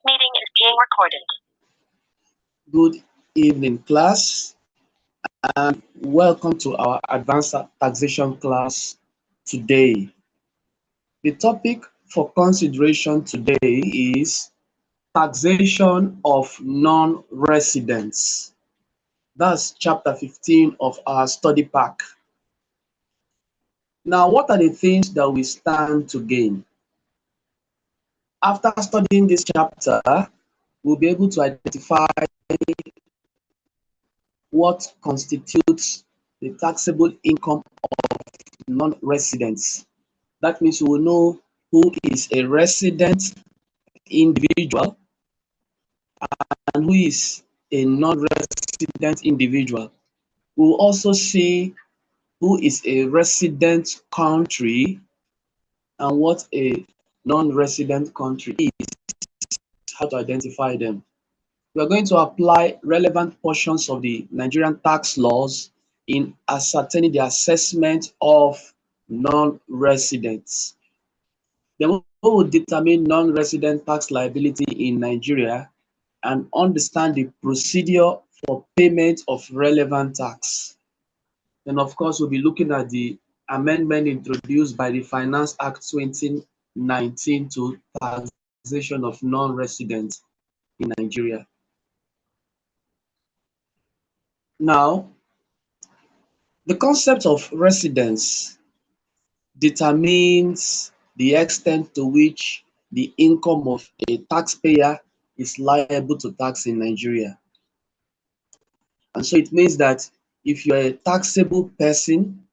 meeting is being recorded. Good evening, class, and welcome to our advanced taxation class today. The topic for consideration today is taxation of non-residents. That's chapter 15 of our study pack. Now, what are the things that we stand to gain? After studying this chapter, we'll be able to identify what constitutes the taxable income of non-residents. That means we will know who is a resident individual and who is a non-resident individual. We will also see who is a resident country and what a non-resident country is, how to identify them. We are going to apply relevant portions of the Nigerian tax laws in ascertaining the assessment of non-residents. Then we will determine non-resident tax liability in Nigeria and understand the procedure for payment of relevant tax. Then, of course, we'll be looking at the amendment introduced by the Finance Act 2019 to taxation of non-residents in Nigeria. Now, the concept of residence determines the extent to which the income of a taxpayer is liable to tax in Nigeria. And so it means that if you're a taxable person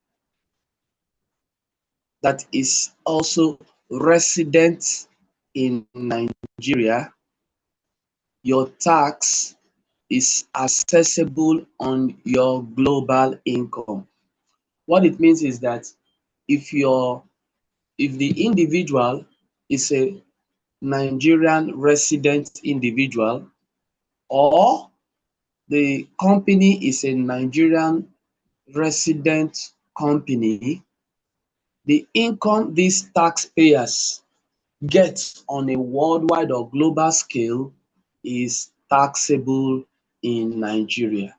that is also resident in Nigeria, your tax is assessable on your global income. What it means is that if the individual is a Nigerian resident individual or the company is a Nigerian resident company, the income these taxpayers get on a worldwide or global scale is taxable in Nigeria.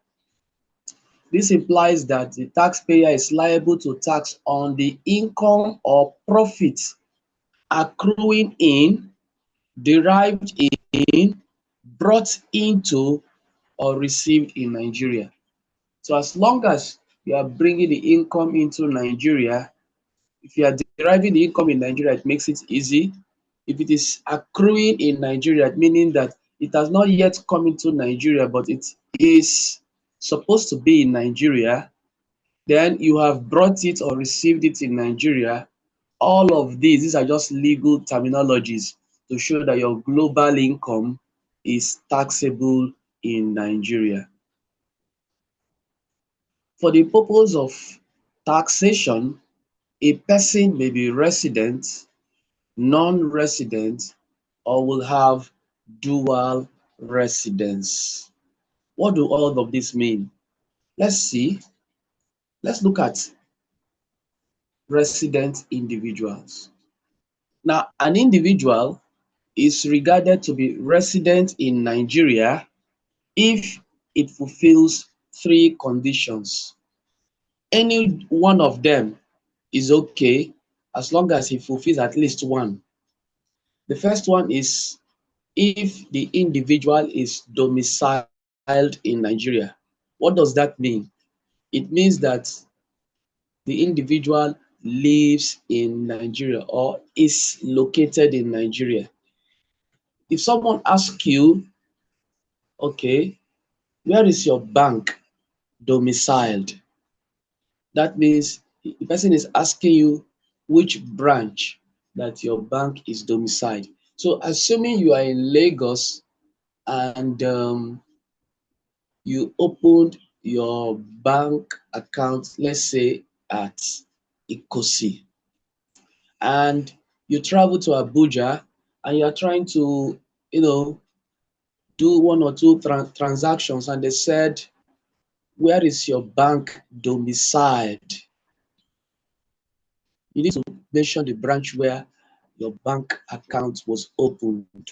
This implies that the taxpayer is liable to tax on the income or profit accruing in, derived in, brought into, or received in Nigeria. So as long as you are bringing the income into Nigeria, if you are deriving the income in Nigeria, it makes it easy. If it is accruing in Nigeria, meaning that it has not yet come into Nigeria, but it is supposed to be in Nigeria, then you have brought it or received it in Nigeria. All of these are just legal terminologies to show that your global income is taxable in Nigeria. For the purpose of taxation, a person may be resident, non-resident, or will have dual residence. What do all of this mean? Let's see. Let's look at resident individuals. Now, an individual is regarded to be resident in Nigeria if it fulfills three conditions. Any one of them is okay as long as he fulfills at least one. The first one is if the individual is domiciled in Nigeria. What does that mean? It means that the individual lives in Nigeria or is located in Nigeria. If someone asks you, okay, where is your bank domiciled? That means the person is asking you which branch that your bank is domiciled. So assuming you are in Lagos and you opened your bank account, let's say at Ikosi, and you travel to Abuja and you're trying to, do one or two transactions, and they said, where is your bank domiciled? You need to mention the branch where your bank account was opened.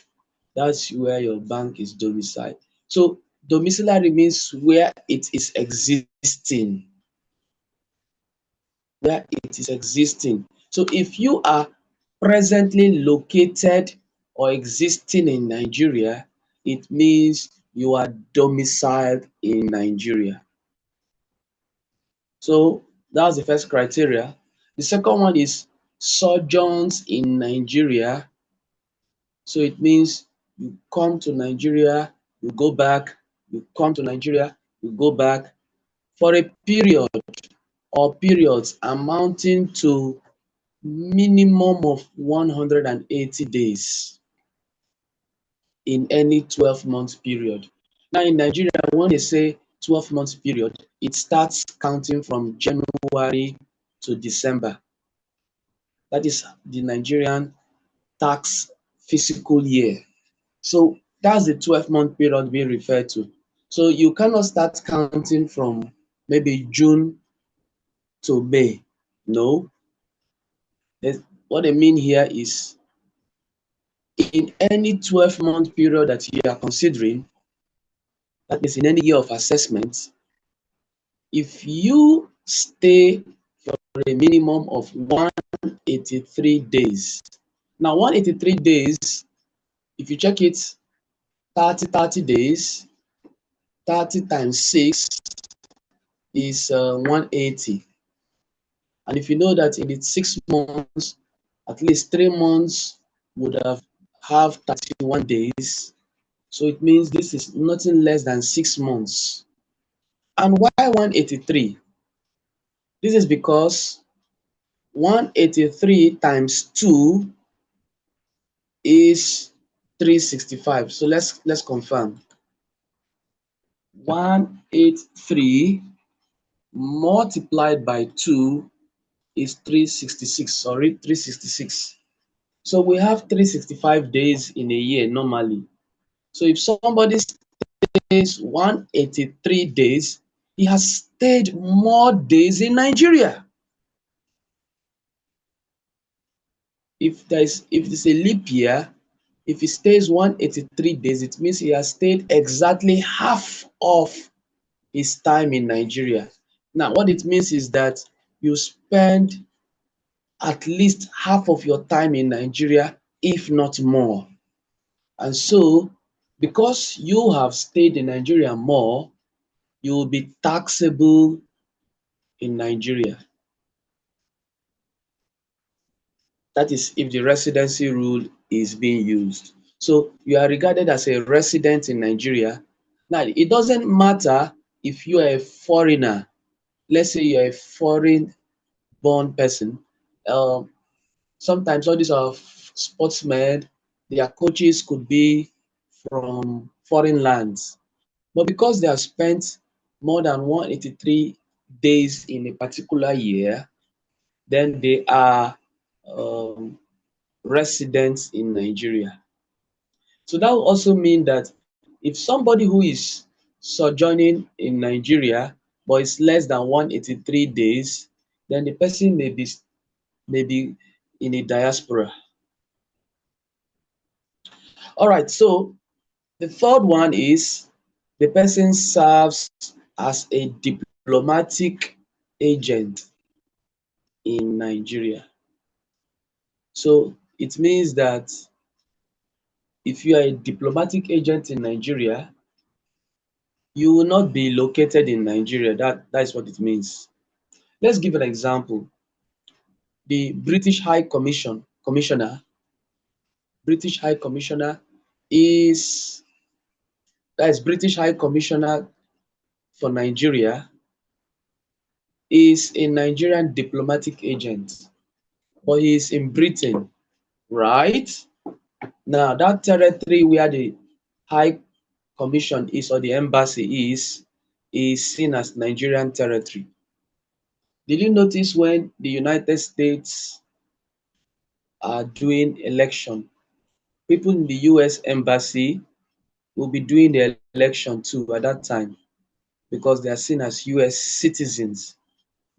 That's where your bank is domiciled. So domiciliary means where it is existing, where it is existing. So if you are presently located or existing in Nigeria, it means you are domiciled in Nigeria. So that's the first criteria. The second one is sojourns in Nigeria. So it means you come to Nigeria, you go back, you come to Nigeria, you go back for a period or periods amounting to minimum of 180 days in any 12-month period. Now in Nigeria, when they say 12-month period, it starts counting from January to December. That is the Nigerian tax fiscal year. So that's the 12-month period being referred to. So you cannot start counting from maybe June to May. No. What I mean here is in any 12-month period that you are considering, that means in any year of assessment, if you stay for a minimum of 183 days. Now 183 days, if you check it, 30 days, 30 times 6 is 180. And if you know that in the 6 months, at least 3 months would have 31 days. So it means this is nothing less than 6 months. And why 183? This is because 183 times 2 is 365. So let's confirm. 183 multiplied by 2 is 366. Sorry, 366. So we have 365 days in a year normally. So if somebody stays 183 days, he has stayed more days in Nigeria. If it's a leap year, if he stays 183 days, it means he has stayed exactly half of his time in Nigeria. Now, what it means is that you spend at least half of your time in Nigeria, if not more. And so, because you have stayed in Nigeria more, you will be taxable in Nigeria. That is if the residency rule is being used. So you are regarded as a resident in Nigeria. Now, it doesn't matter if you are a foreigner. Let's say you're a foreign born person. Um, Sometimes all these are sportsmen, their coaches could be from foreign lands. But because they have spent more than 183 days in a particular year, then they are um, residents in Nigeria. So that will also mean that if somebody who is sojourning in Nigeria but is less than 183 days, then the person may be in a diaspora. All right, so the third one is the person serves as a diplomatic agent in Nigeria. So it means that if you are a diplomatic agent in Nigeria, you will not be located in Nigeria. That is what it means. Let's give an example. The British High Commissioner is that is British High Commissioner for Nigeria is a Nigerian diplomatic agent, but he is in Britain, right? Now that territory where the High Commission is or the embassy is seen as Nigerian territory. Did you notice when the United States are doing election, people in the US embassy will be doing the election too at that time because they are seen as US citizens.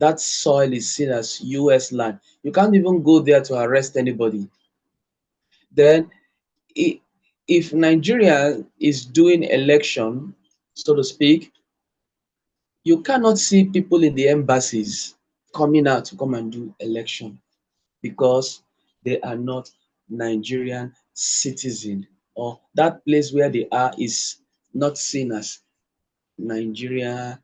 That soil is seen as US land. You can't even go there to arrest anybody. Then if Nigeria is doing election, so to speak, you cannot see people in the embassies coming out to come and do election because they are not Nigerian citizen, or that place where they are is not seen as Nigeria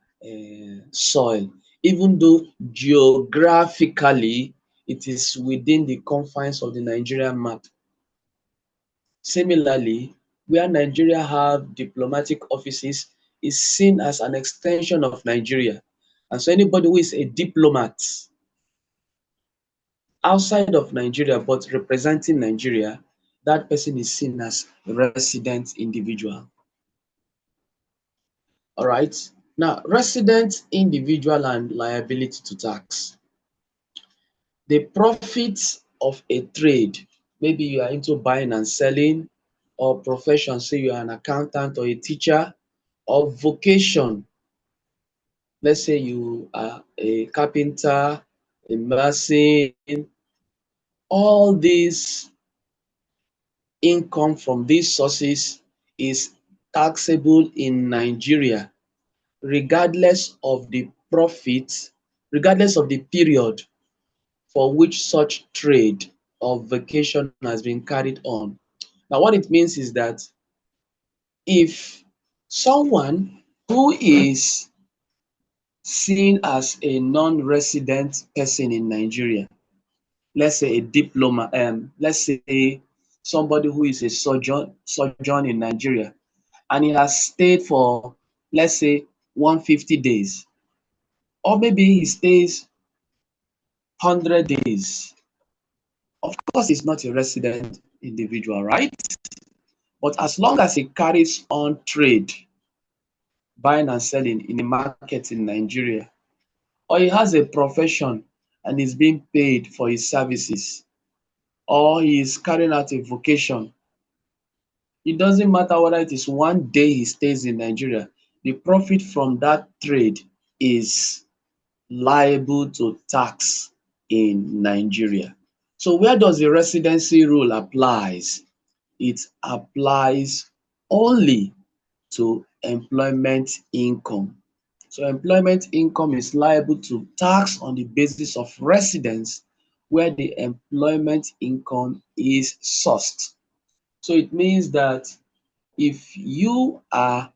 soil, even though geographically it is within the confines of the Nigerian map. Similarly, where Nigeria have diplomatic offices is seen as an extension of Nigeria. And so anybody who is a diplomat outside of Nigeria but representing Nigeria, that person is seen as a resident individual. All right. Now, resident individual and liability to tax. The profits of a trade, maybe you are into buying and selling, or profession, say you are an accountant or a teacher, or vocation, let's say you are a carpenter, a mason, all these income from these sources is taxable in Nigeria, regardless of the profit, regardless of the period for which such trade or vacation has been carried on. Now, what it means is that if someone who is seen as a non-resident person in Nigeria, let's say a diploma, let's say somebody who is a sojourn in Nigeria, and he has stayed for, let's say, 150 days, or maybe he stays 100 days. Of course, he's not a resident individual, right? But as long as he carries on trade, buying and selling in the market in Nigeria, or he has a profession and is being paid for his services, or he is carrying out a vocation, it doesn't matter whether it is one day he stays in Nigeria, the profit from that trade is liable to tax in Nigeria. So where does the residency rule applies? It applies only to employment income. So employment income is liable to tax on the basis of residence where the employment income is sourced. So it means that if you are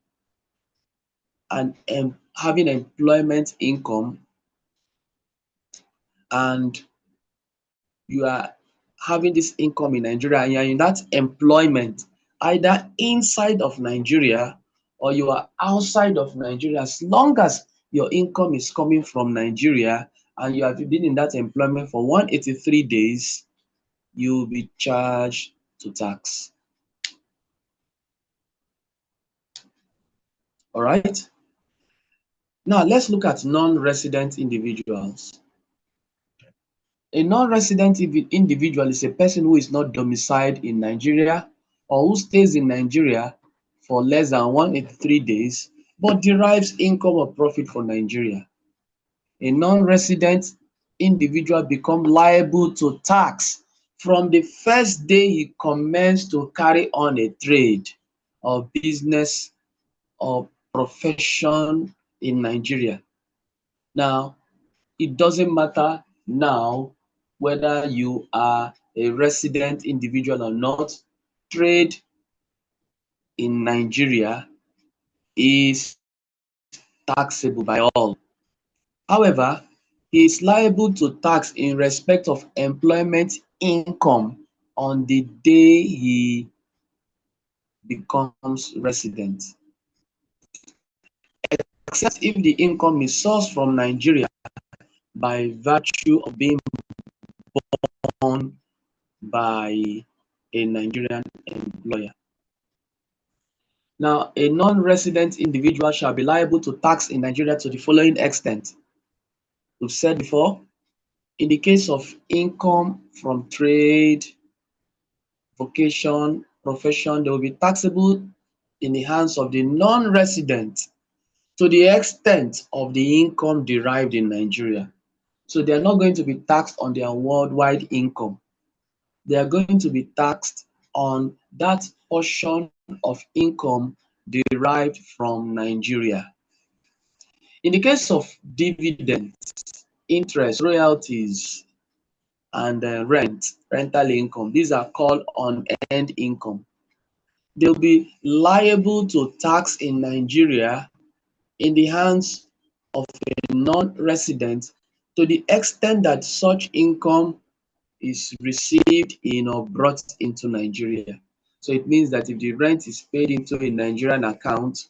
having employment income and you are having this income in Nigeria and you're in that employment either inside of Nigeria or you are outside of Nigeria, as long as your income is coming from Nigeria and you have been in that employment for 183 days, you will be charged to tax. All right. Now let's look at non-resident individuals. A non-resident individual is a person who is not domiciled in Nigeria or who stays in Nigeria for less than 183 days but derives income or profit from Nigeria. A non-resident individual becomes liable to tax from the first day he commenced to carry on a trade or business or profession in Nigeria. Now, it doesn't matter now whether you are a resident individual or not, trade in Nigeria is taxable by all. However, he is liable to tax in respect of employment income on the day he becomes resident, except if the income is sourced from Nigeria by virtue of being born by a Nigerian employer. Now, a non-resident individual shall be liable to tax in Nigeria to the following extent. We've said before, in the case of income from trade, vocation, profession, they will be taxable in the hands of the non-resident to the extent of the income derived in Nigeria. So they are not going to be taxed on their worldwide income. They are going to be taxed on that portion of income derived from Nigeria. In the case of dividends, interest, royalties, and rental income, these are called unearned income. They'll be liable to tax in Nigeria in the hands of a non-resident to the extent that such income is received in or brought into Nigeria. So it means that if the rent is paid into a Nigerian account,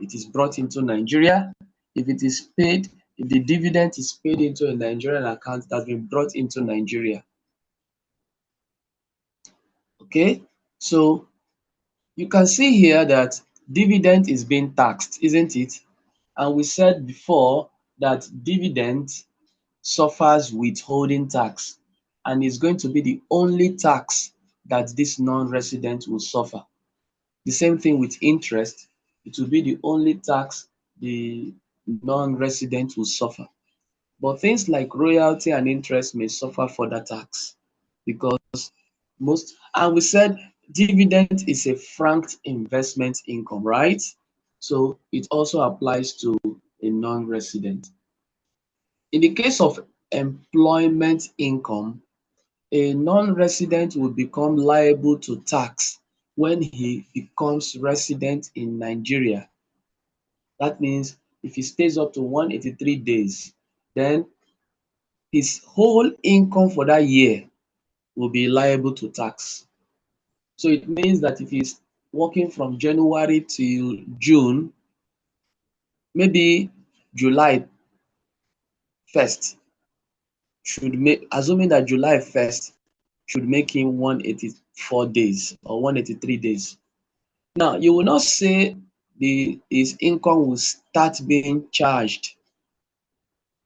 it is brought into Nigeria. If it is paid, if the dividend is paid into a Nigerian account, that's been brought into Nigeria. Okay, so you can see here that dividend is being taxed, isn't it? And we said before that dividend suffers withholding tax and is going to be the only tax that this non-resident will suffer. The same thing with interest, it will be the only tax the non-resident will suffer. But things like royalty and interest may suffer further tax because and we said dividend is a franked investment income, right? So it also applies to a non-resident. In the case of employment income, a non-resident will become liable to tax when he becomes resident in Nigeria. That means if he stays up to 183 days, then his whole income for that year will be liable to tax. So it means that if he's working from January till June, maybe July 1st should make, assuming that July 1st should make him 184 days or 183 days. Now, you will not say his income will start being charged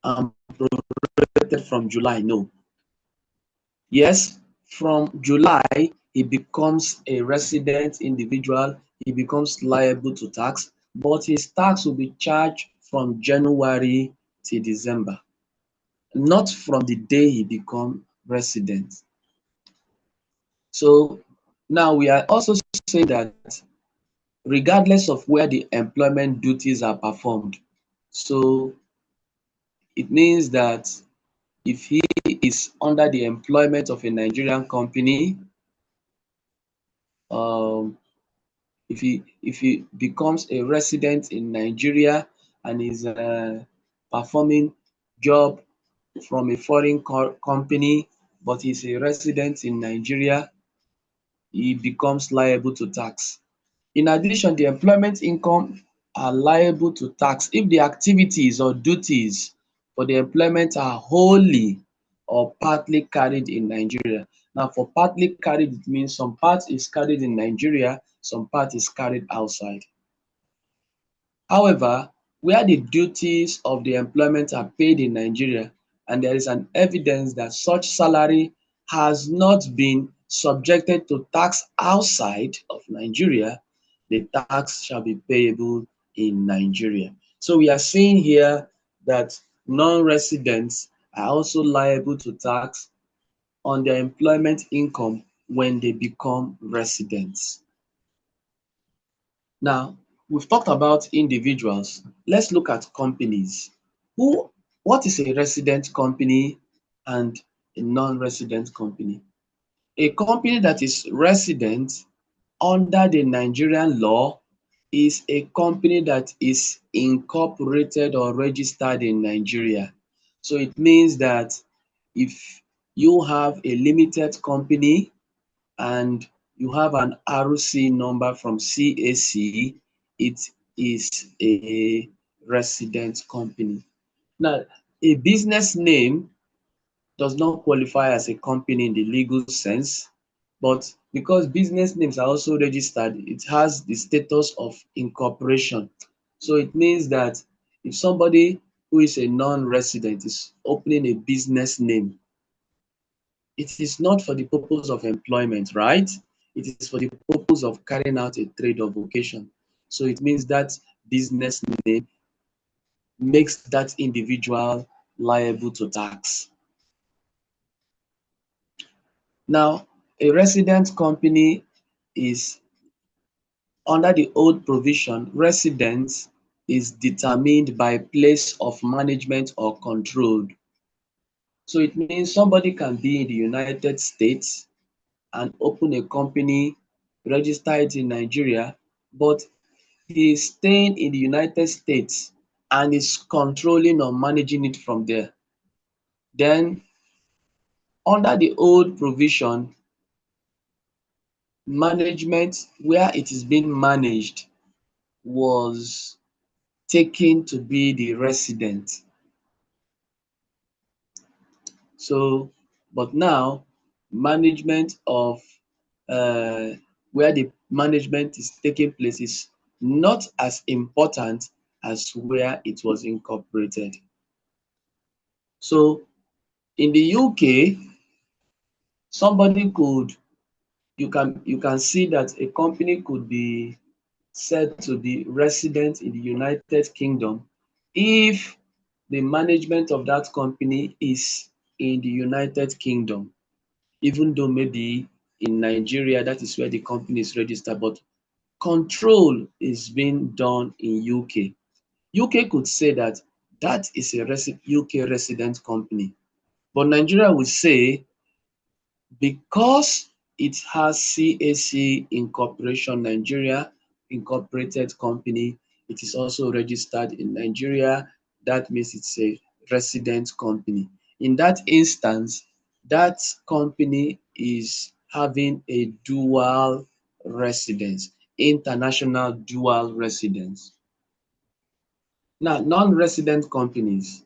and prorated from July. No. Yes, from July, he becomes a resident individual, he becomes liable to tax, but his tax will be charged from January till December, not from the day he becomes resident. So now we are also saying that regardless of where the employment duties are performed, so it means that if he is under the employment of a Nigerian company, um, if he becomes a resident in Nigeria and is performing job from a foreign company, but is a resident in Nigeria, he becomes liable to tax. In addition, the employment income are liable to tax if the activities or duties for the employment are wholly or partly carried in Nigeria. Now, for partly carried, it means some part is carried in Nigeria, some part is carried outside. However, where the duties of the employment are paid in Nigeria and there is an evidence that such salary has not been subjected to tax outside of Nigeria, the tax shall be payable in Nigeria. So we are seeing here that non-residents are also liable to tax on their employment income when they become residents. Now, we've talked about individuals. Let's look at companies. What is a resident company and a non-resident company? A company that is resident under the Nigerian law is a company that is incorporated or registered in Nigeria. So it means that if you have a limited company and you have an RC number from CAC, it is a resident company. Now, a business name does not qualify as a company in the legal sense, but because business names are also registered, it has the status of incorporation. So it means that if somebody who is a non-resident is opening a business name, it is not for the purpose of employment, right? It is for the purpose of carrying out a trade or vocation. So it means that business name makes that individual liable to tax. Now, a resident company is under the old provision, residence is determined by place of management or control. So it means somebody can be in the United States and open a company, register it in Nigeria, but he is staying in the United States and is controlling or managing it from there. Then, under the old provision, management where it is being managed was taken to be the resident. So, but now, management of where the management is taking place is not as important as where it was incorporated. So, in the UK, somebody could you can see that a company could be said to be resident in the United Kingdom if the management of that company is in the United Kingdom, even though maybe in Nigeria that is where the company is registered, but control is being done in UK. UK could say that that is a UK resident company, but Nigeria will say because it has CAC Incorporation Nigeria Incorporated Company, it is also registered in Nigeria. That means it's a resident company. In that instance, that company is having a dual residence, international dual residence. Now, non-resident companies,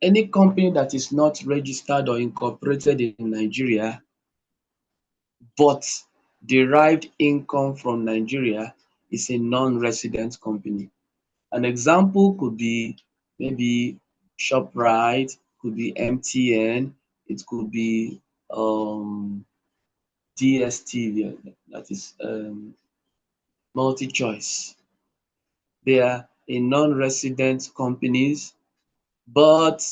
any company that is not registered or incorporated in Nigeria but derived income from Nigeria is a non-resident company. An example could be maybe ShopRite, could be MTN, it could be DSTV, that is MultiChoice. They are a non-resident companies, but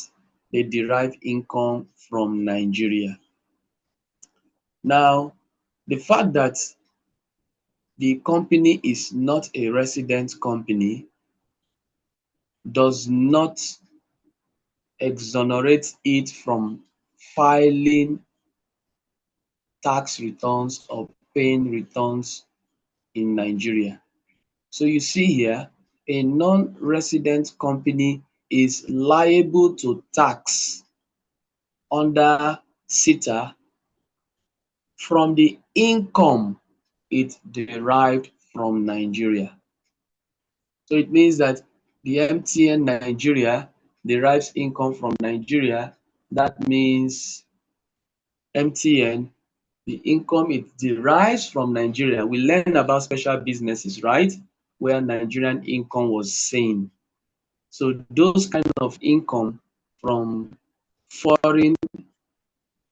they derive income from Nigeria. Now, the fact that the company is not a resident company does not exonerate it from filing tax returns or paying returns in Nigeria. So you see here, a non-resident company is liable to tax under CETA from the income it derived from Nigeria. So it means that the MTN Nigeria derives income from Nigeria. That means MTN, the income it derives from Nigeria. We learn about special businesses, right? Where Nigerian income was seen. So those kind of income from foreign,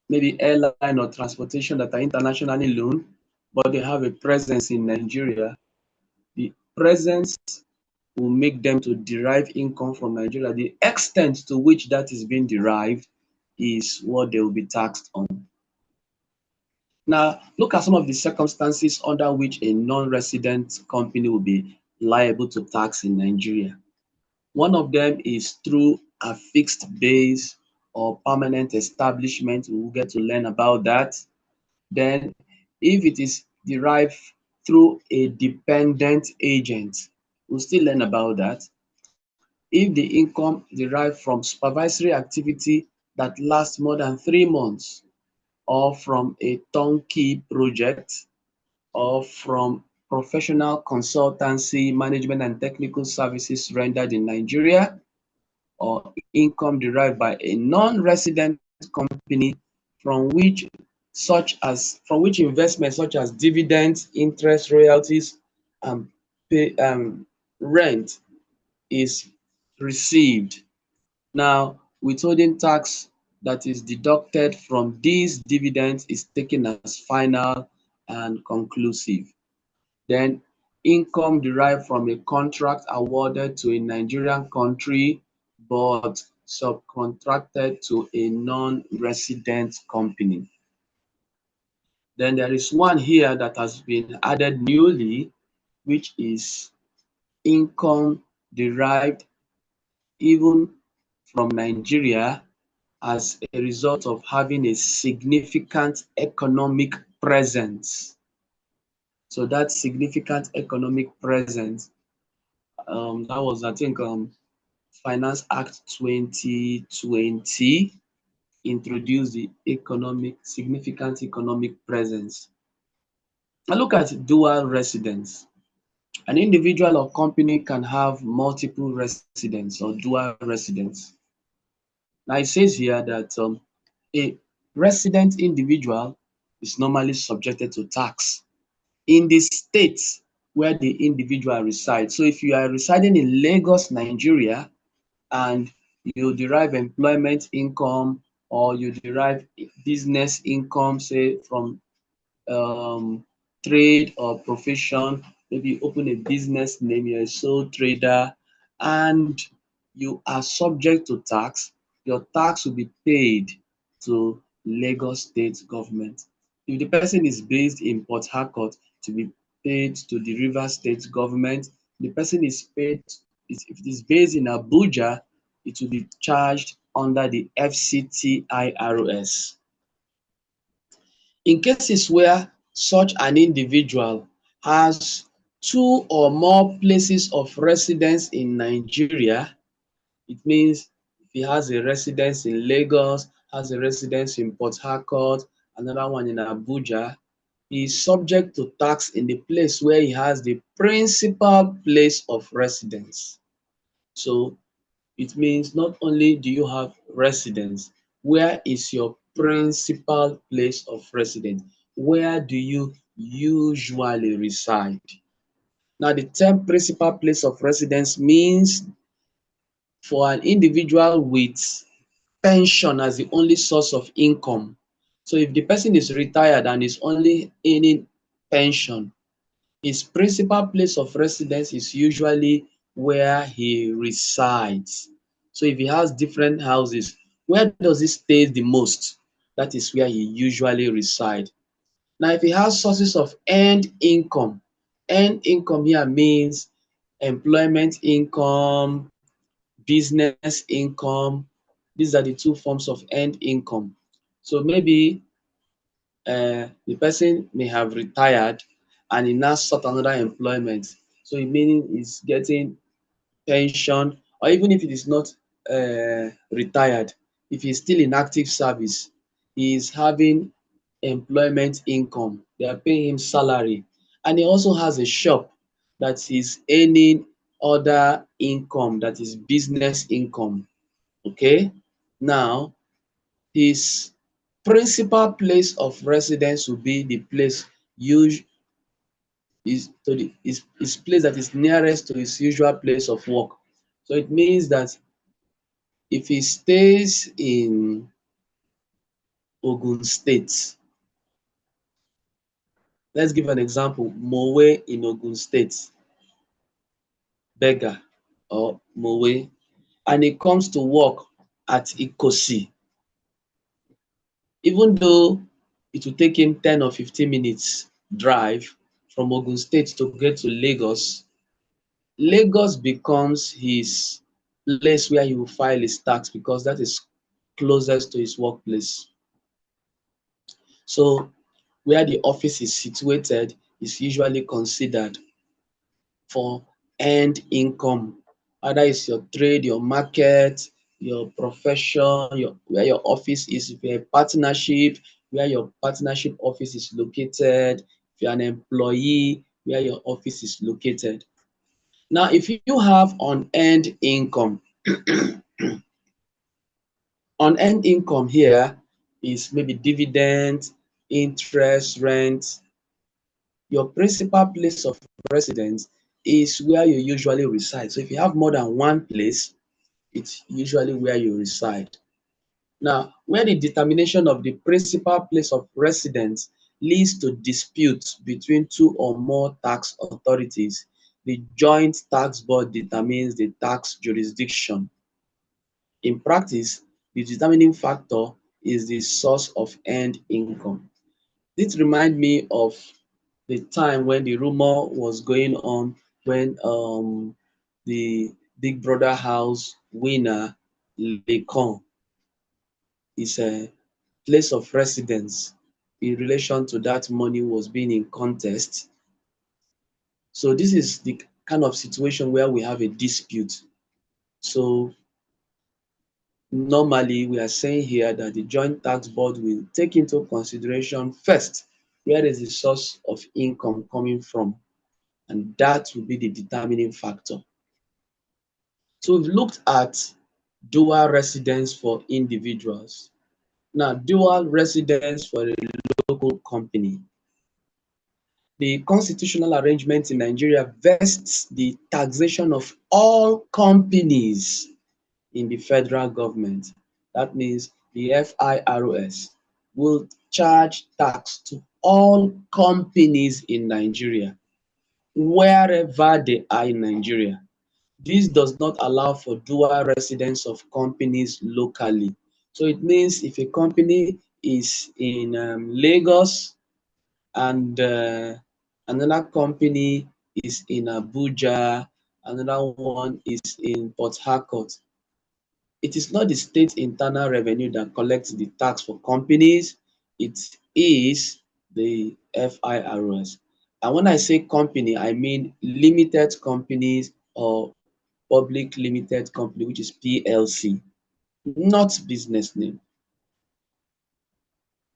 maybe airline or transportation that are internationally known, but they have a presence in Nigeria, the presence will make them to derive income from Nigeria. The extent to which that is being derived is what they will be taxed on. Now, look at some of the circumstances under which a non-resident company will be liable to tax in Nigeria. One of them is through a fixed base or permanent establishment. We will get to learn about that. Then, if it is derived through a dependent agent, we'll still learn about that. If the income derived from supervisory activity that lasts more than 3 months, or from a turnkey project, or from professional consultancy, management and technical services rendered in Nigeria, or income derived by a non-resident company from which investments such as dividends, interest, royalties, and rent is received. Now, withholding tax that is deducted from these dividends is taken as final and conclusive. Then, income derived from a contract awarded to a Nigerian country but subcontracted to a non-resident company. Then there is one here that has been added newly, which is income derived even from Nigeria as a result of having a significant economic presence. So that significant economic presence, that was, I think, Finance Act 2020 introduced the significant economic presence. Now look at dual residence. An individual or company can have multiple residents or dual residents. Now it says here that a resident individual is normally subjected to tax in the state where the individual resides. So if you are residing in Lagos, Nigeria, and you derive employment income or you derive business income, say from um, trade or profession, maybe you open a business name, you're a sole trader, and you are subject to tax, your tax will be paid to Lagos State government. If the person is based in Port Harcourt, to be paid to the Rivers State government. The person is paid, if it is based in Abuja, it will be charged under the FCTIRS. In cases where such an individual has two or more places of residence in Nigeria, it means if he has a residence in Lagos, has a residence in Port Harcourt, another one in Abuja, he is subject to tax in the place where he has the principal place of residence. So it means not only do you have residence, where is your principal place of residence? Where do you usually reside? Now, the term principal place of residence means for an individual with pension as the only source of income. So if the person is retired and is only earning pension, his principal place of residence is usually where he resides. So if he has different houses, where does he stay the most? That is where he usually resides. Now, if he has sources of earned income here means employment income, business income. These are the two forms of earned income. So maybe the person may have retired and he now sought another employment. So it meaning he's getting pension, or even if it is not retired, if he's still in active service, he is having employment income. They are paying him salary. And he also has a shop that is earning other income, that is business income. Okay? Now, his principal place of residence will be the place his place that is nearest to his usual place of work. So it means that if he stays in Ogun State, let's give an example, Mowe in Ogun State, Bega or Mowe, and he comes to work at Ikosi, even though it will take him 10 or 15 minutes drive from Ogun State to get to Lagos, Lagos becomes his place where he will file his tax because that is closest to his workplace. So where the office is situated is usually considered for earned income. Either it's your trade, your market, your profession, where your office is, if you're a partnership, where your partnership office is located, if you're an employee, where your office is located. Now, if you have unearned income, unearned income here is maybe dividend, interest, rent. Your principal place of residence is where you usually reside. So if you have more than one place, it's usually where you reside. Now, where the determination of the principal place of residence leads to disputes between two or more tax authorities, the Joint Tax Board determines the tax jurisdiction. In practice, the determining factor is the source of earned income. This remind me of the time when the rumor was going on when the Big Brother house winner Lekon is a place of residence in relation to that money was being in contest. So this is the kind of situation where we have a dispute. So normally we are saying here that the joint tax board will take into consideration first where is the source of income coming from, and that will be the determining factor. So we've looked at dual residence for individuals. Now, dual residence for a local company. The constitutional arrangement in Nigeria vests the taxation of all companies in the federal government. That means the FIRS will charge tax to all companies in Nigeria, wherever they are in Nigeria. This does not allow for dual residence of companies locally. So it means if a company is in Lagos and another company is in Abuja, another one is in Port Harcourt, it is not the state internal revenue that collects the tax for companies, it is the FIRS. And when I say company, I mean limited companies or public limited company, which is PLC, not business name.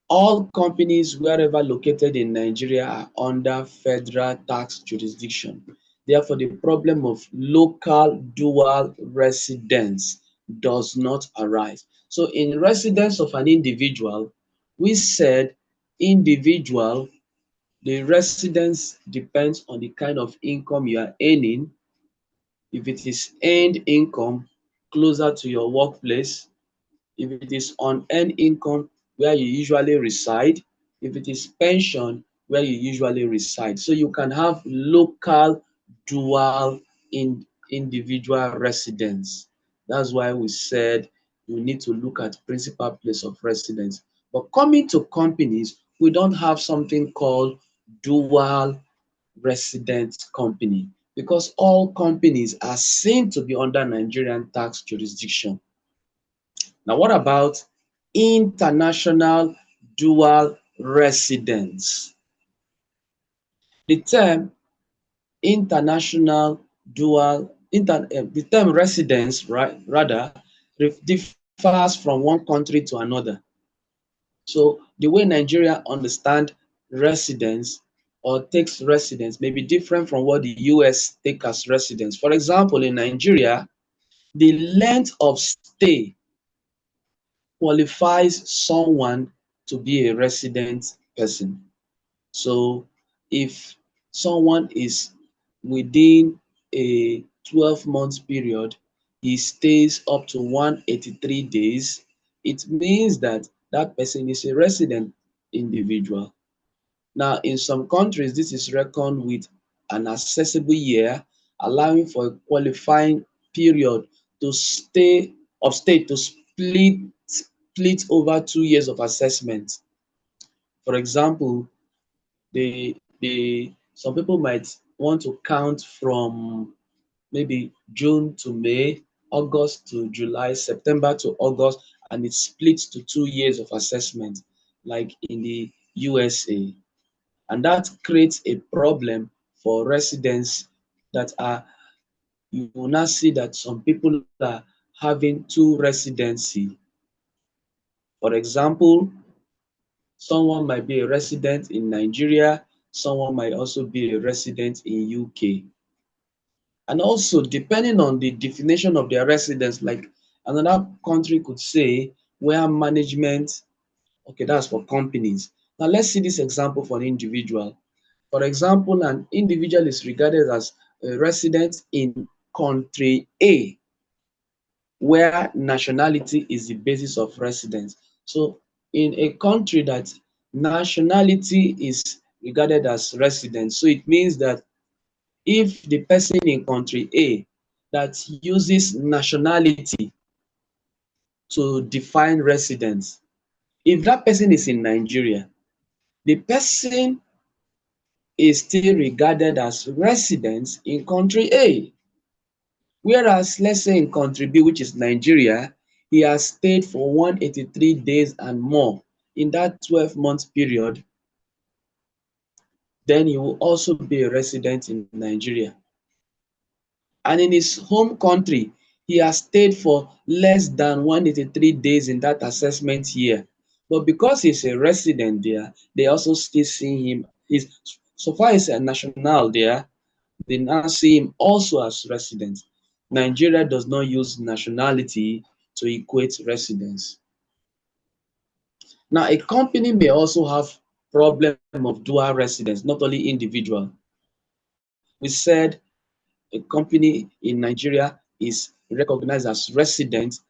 All companies wherever located in Nigeria are under federal tax jurisdiction. Therefore, the problem of local dual residence does not arise. So in residence of an individual, we said individual, the residence depends on the kind of income you are earning. If it is earned income closer to your workplace, if it is unearned income where you usually reside, if it is pension where you usually reside. So you can have local dual individual residence. That's why we said you need to look at principal place of residence. But coming to companies, we don't have something called dual resident company because all companies are seen to be under Nigerian tax jurisdiction. Now, what about international dual residence? The term international the term residence, right, rather, differs from one country to another. So the way Nigeria understand residence or takes residence may be different from what the US take as residence. For example, in Nigeria, the length of stay qualifies someone to be a resident person. So if someone is within a 12-month period, he stays up to 183 days, it means that that person is a resident individual. Now, in some countries, this is reckoned with an accessible year, allowing for a qualifying period to stay to split over 2 years of assessment. For example, some people might want to count from maybe June to May, August to July, September to August, and it splits to 2 years of assessment, like in the USA. And that creates a problem for residents that are, you will now see that some people are having two residency. For example, someone might be a resident in Nigeria, someone might also be a resident in UK. And also, depending on the definition of their residence, like another country could say where management, okay, that's for companies. Now let's see this example for an individual. For example, an individual is regarded as a resident in country A, where nationality is the basis of residence. So in a country that nationality is regarded as residence, so it means that if the person in country A that uses nationality to define residence, if that person is in Nigeria, the person is still regarded as resident in country A. Whereas, let's say in country B, which is Nigeria, he has stayed for 183 days and more in that 12-month period, then he will also be a resident in Nigeria. And in his home country, he has stayed for less than 183 days in that assessment year. But because he's a resident there, they also still see him, so far as a national there, they now see him also as resident. Nigeria does not use nationality to equate residence. Now, a company may also have problem of dual residence, not only individual. We said a company in Nigeria is recognized as resident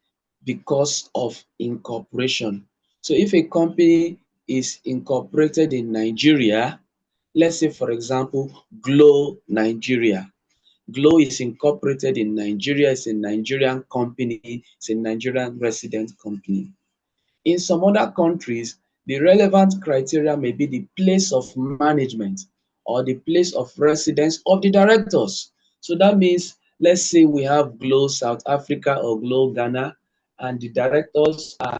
because of incorporation. So if a company is incorporated in Nigeria, let's say for example, Glow Nigeria. Glow is incorporated in Nigeria, it's a Nigerian company, it's a Nigerian resident company. In some other countries, the relevant criteria may be the place of management or the place of residence of the directors. So that means, let's say we have Glow South Africa or Glow Ghana, and the directors are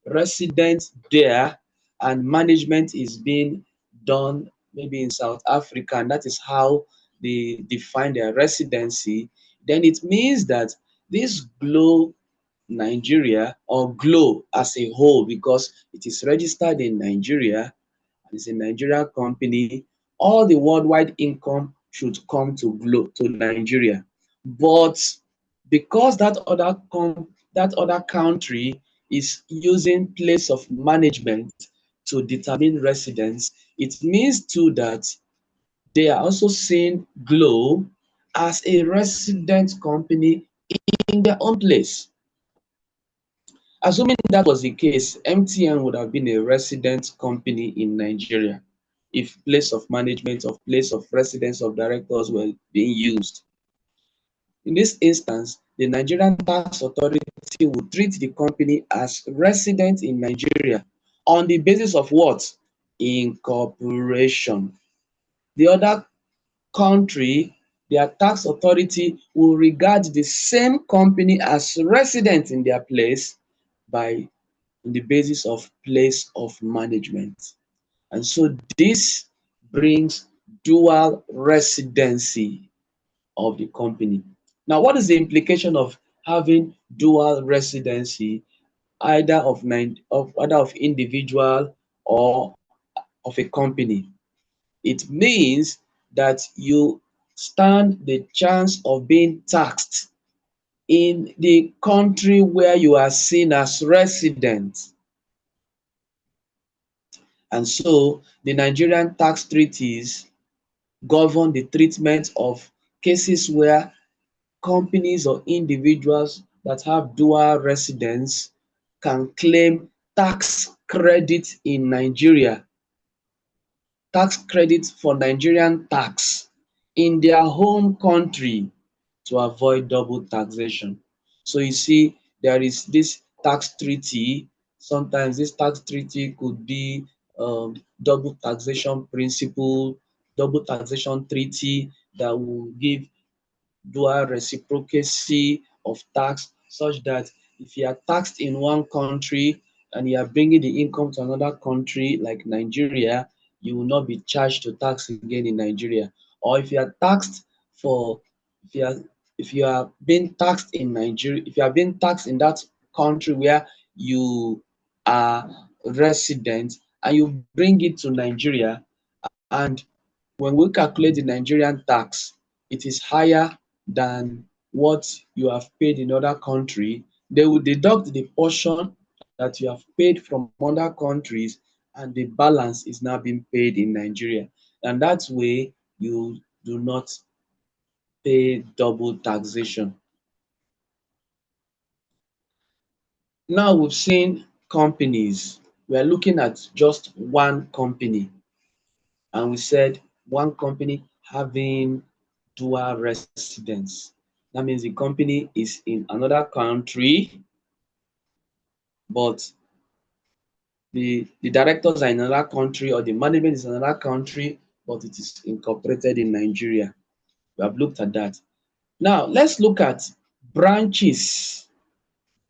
resident there, and management is being done maybe in South Africa, and that is how they define their residency. Then it means that this Glow Nigeria or Glow as a whole, because it is registered in Nigeria and it's a Nigerian company, all the worldwide income should come to Glow to Nigeria. But because that other country is using place of management to determine residence, it means too that they are also seeing Glow as a resident company in their own place. Assuming that was the case, MTN would have been a resident company in Nigeria if place of management or place of residence of directors were being used. In this instance, the Nigerian Tax Authority would treat the company as resident in Nigeria on the basis of what? Incorporation. The other country, their tax authority will regard the same company as resident in their place by on the basis of place of management. And so this brings dual residency of the company. Now, what is the implication of having dual residency either of individual or of a company? It means that you stand the chance of being taxed in the country where you are seen as resident. And so the Nigerian tax treaties govern the treatment of cases where companies or individuals that have dual residence can claim tax credit in Nigeria, tax credit for Nigerian tax in their home country to avoid double taxation. So you see, there is this tax treaty. Sometimes this tax treaty could be double taxation principle, double taxation treaty that will give dual reciprocacy of tax, such that if you are taxed in one country and you are bringing the income to another country like Nigeria, you will not be charged to tax again in Nigeria. Or if you are taxed for if you are if you are being taxed in Nigeria, if you are being taxed in that country where you are resident and you bring it to Nigeria, and when we calculate the Nigerian tax, it is higher than what you have paid in other country. They will deduct the portion that you have paid from other countries, and the balance is now being paid in Nigeria. And that way, you do not pay double taxation. Now we've seen companies. We are looking at just one company, and we said one company having dual residence. That means the company is in another country, but the directors are in another country or the management is in another country, but it is incorporated in Nigeria. We have looked at that. Now, let's look at branches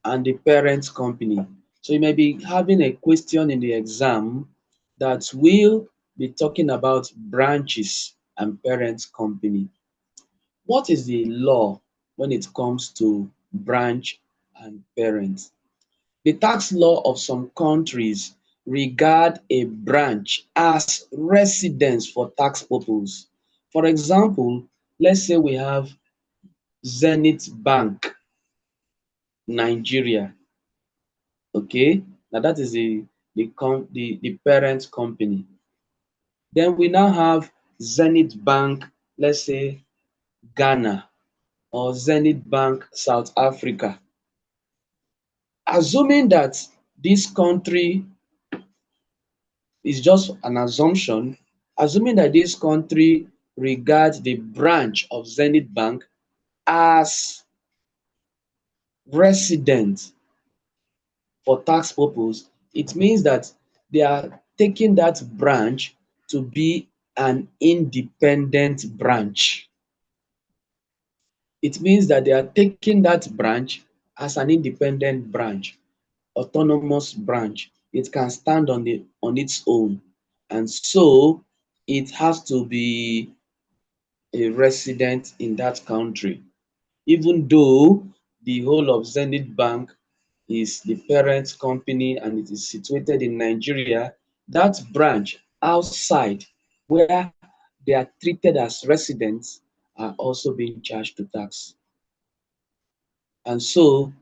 and the parent company. So you may be having a question in the exam that will be talking about branches and parent company. What is the law when it comes to branch and parent? The tax law of some countries regard a branch as residence for tax purpose. For example, let's say we have Zenith Bank, Nigeria. Okay, now that is the parent company. Then we now have Zenith Bank, let's say Ghana, or Zenith Bank South Africa. Assuming that this country is just an assumption, assuming that this country regards the branch of Zenith Bank as resident for tax purpose, it means that they are taking that branch to be an independent branch. It means that they are taking that branch as an independent branch, autonomous branch. It can stand on its own. And so it has to be a resident in that country, even though the whole of Zenith Bank is the parent company and it is situated in Nigeria. That branch outside where they are treated as residents are also being charged to tax. And so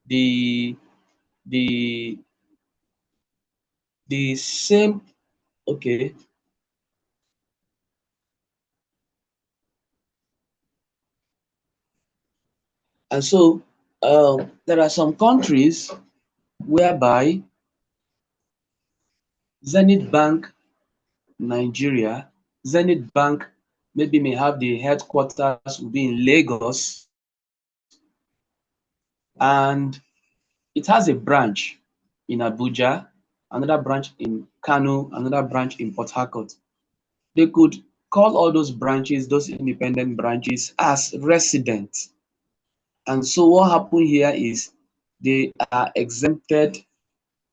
the the the same, okay, and so there are some countries whereby Zenith Bank Nigeria, Zenith Bank maybe may have the headquarters will be in Lagos, and it has a branch in Abuja, another branch in Kano, another branch in Port Harcourt. They could call all those branches, those independent branches, as residents. And so what happened here is they are exempted,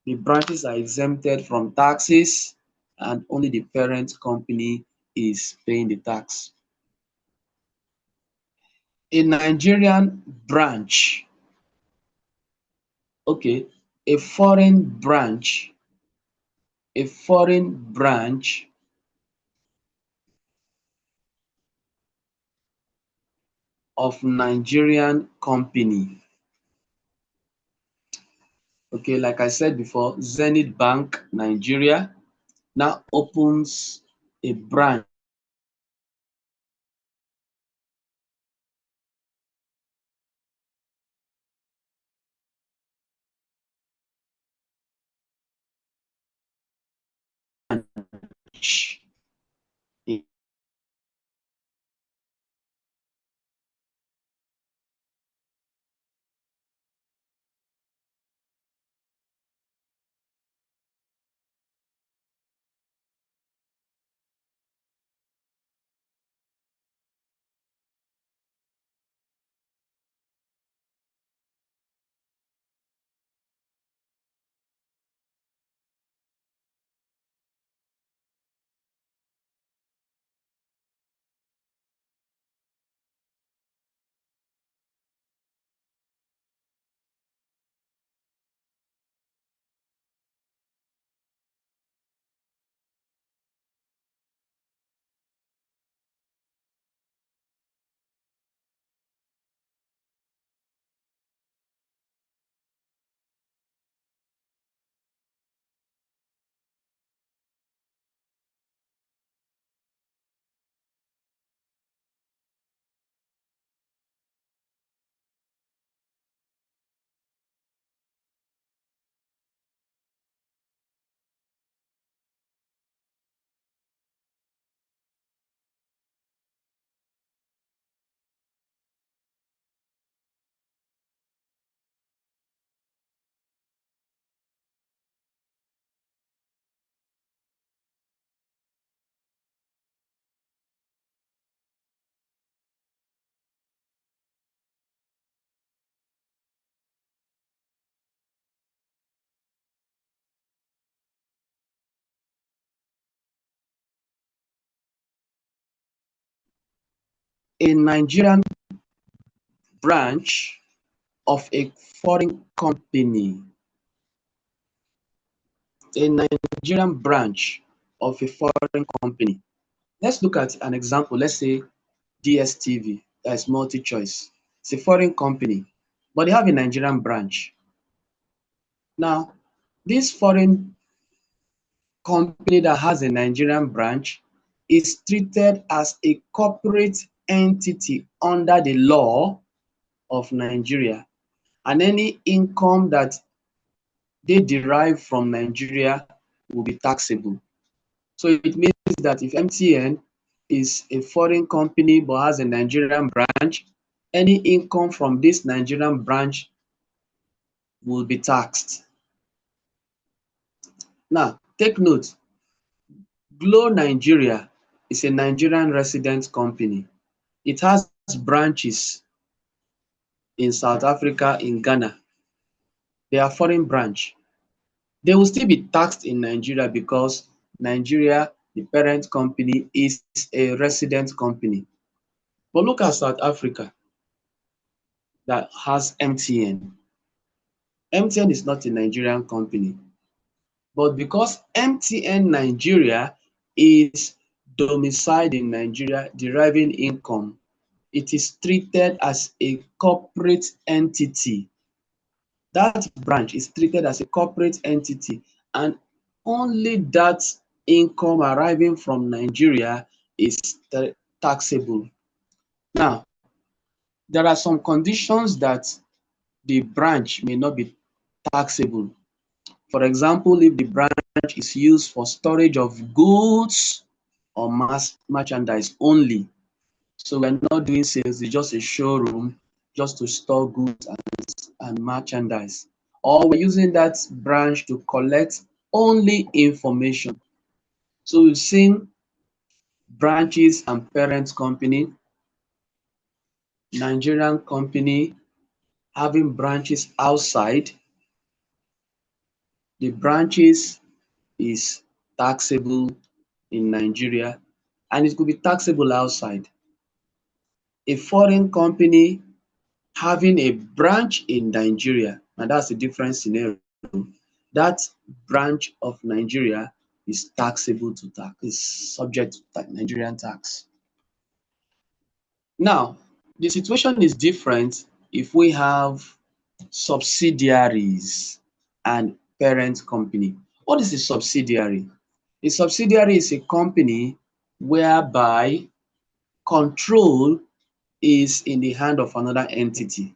the branches are exempted from taxes, and only the parent company is paying the tax. A Nigerian branch, okay, a foreign branch, a foreign branch of Nigerian company. Okay, like I said before, Zenith Bank Nigeria now opens a branch in a Nigerian branch of a foreign company. A Nigerian branch of a foreign company. Let's look at an example. Let's say DSTV, that's multi-choice. It's a foreign company, but they have a Nigerian branch. Now, this foreign company that has a Nigerian branch is treated as a corporate entity under the law of Nigeria, and any income that they derive from Nigeria will be taxable. So it means that if MTN is a foreign company but has a Nigerian branch, any income from this Nigerian branch will be taxed. Now, take note, Glo Nigeria is a Nigerian resident company. It has branches in South Africa, in Ghana. They are foreign branch. They will still be taxed in Nigeria because Nigeria, the parent company, is a resident company. But look at South Africa that has MTN. MTN is not a Nigerian company, but because MTN Nigeria is domiciled in Nigeria, deriving income, it is treated as a corporate entity. That branch is treated as a corporate entity, and only that income arriving from Nigeria is taxable. Now, there are some conditions that the branch may not be taxable. For example, if the branch is used for storage of goods or mass merchandise only. So we're not doing sales, it's just a showroom just to store goods and merchandise. Or we're using that branch to collect only information. So we've seen branches and parent company, Nigerian company having branches outside. The branches is taxable in Nigeria and it could be taxable outside. A foreign company having a branch in Nigeria, and that's a different scenario. That branch of Nigeria is taxable to tax, is subject to Nigerian tax. Now, the situation is different if we have subsidiaries and parent company. What is a subsidiary? A subsidiary is a company whereby control is in the hand of another entity.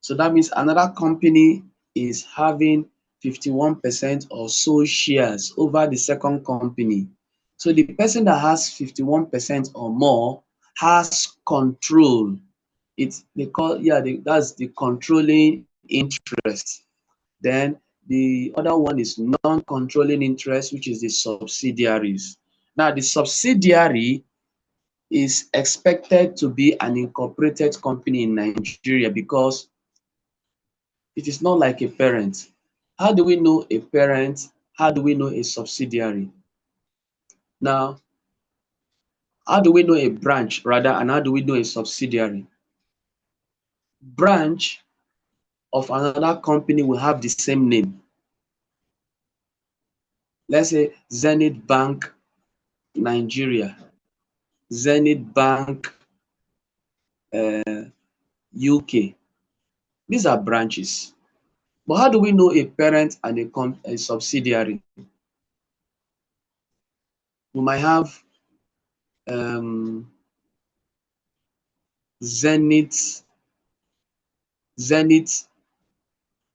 So that means another company is having 51% or so shares over the second company. So the person that has 51% or more has control. It's they call that's the controlling interest. Then the other one is non-controlling interest, which is the subsidiaries. Now the subsidiary is expected to be an incorporated company in Nigeria because it is not like a parent. How do we know a parent? How do we know a subsidiary? Now, how do we know a branch rather, and how do we know a subsidiary? Branch of another company will have the same name. Let's say Zenith Bank Nigeria, Zenith Bank UK. These are branches. But how do we know a parent and a subsidiary? We might have um, Zenith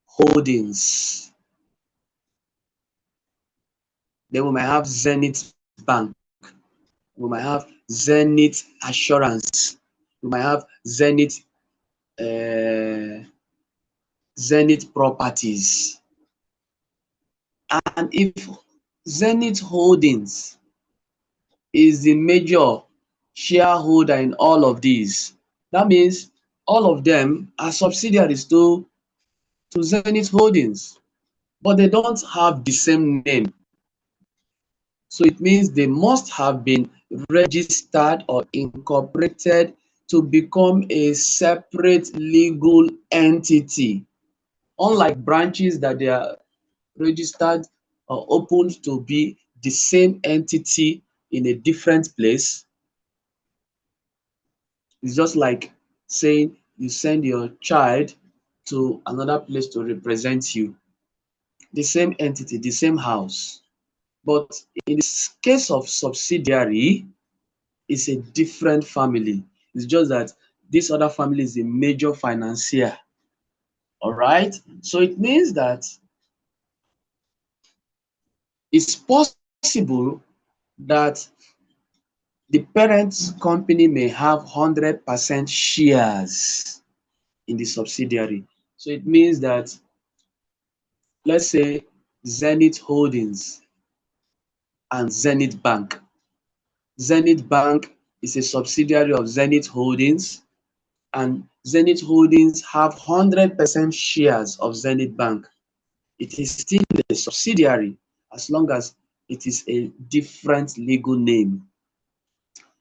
Holdings. Then we might have Zenith Bank. We might have Zenith Assurance. We might have uh, Zenith Properties. And if Zenith Holdings is the major shareholder in all of these, that means all of them are subsidiaries to Zenith Holdings, but they don't have the same name. So it means they must have been registered or incorporated to become a separate legal entity. Unlike branches that they are registered or opened to be the same entity in a different place. It's just like saying you send your child to another place to represent you. The same entity, the same house. But in the case of subsidiary, it's a different family. It's just that this other family is a major financier. All right. So it means that it's possible that the parent company may have 100% shares in the subsidiary. So it means that, let's say, Zenith Holdings and Zenith Bank. Zenith Bank is a subsidiary of Zenith Holdings, and Zenith Holdings have 100% shares of Zenith Bank. It is still a subsidiary as long as it is a different legal name.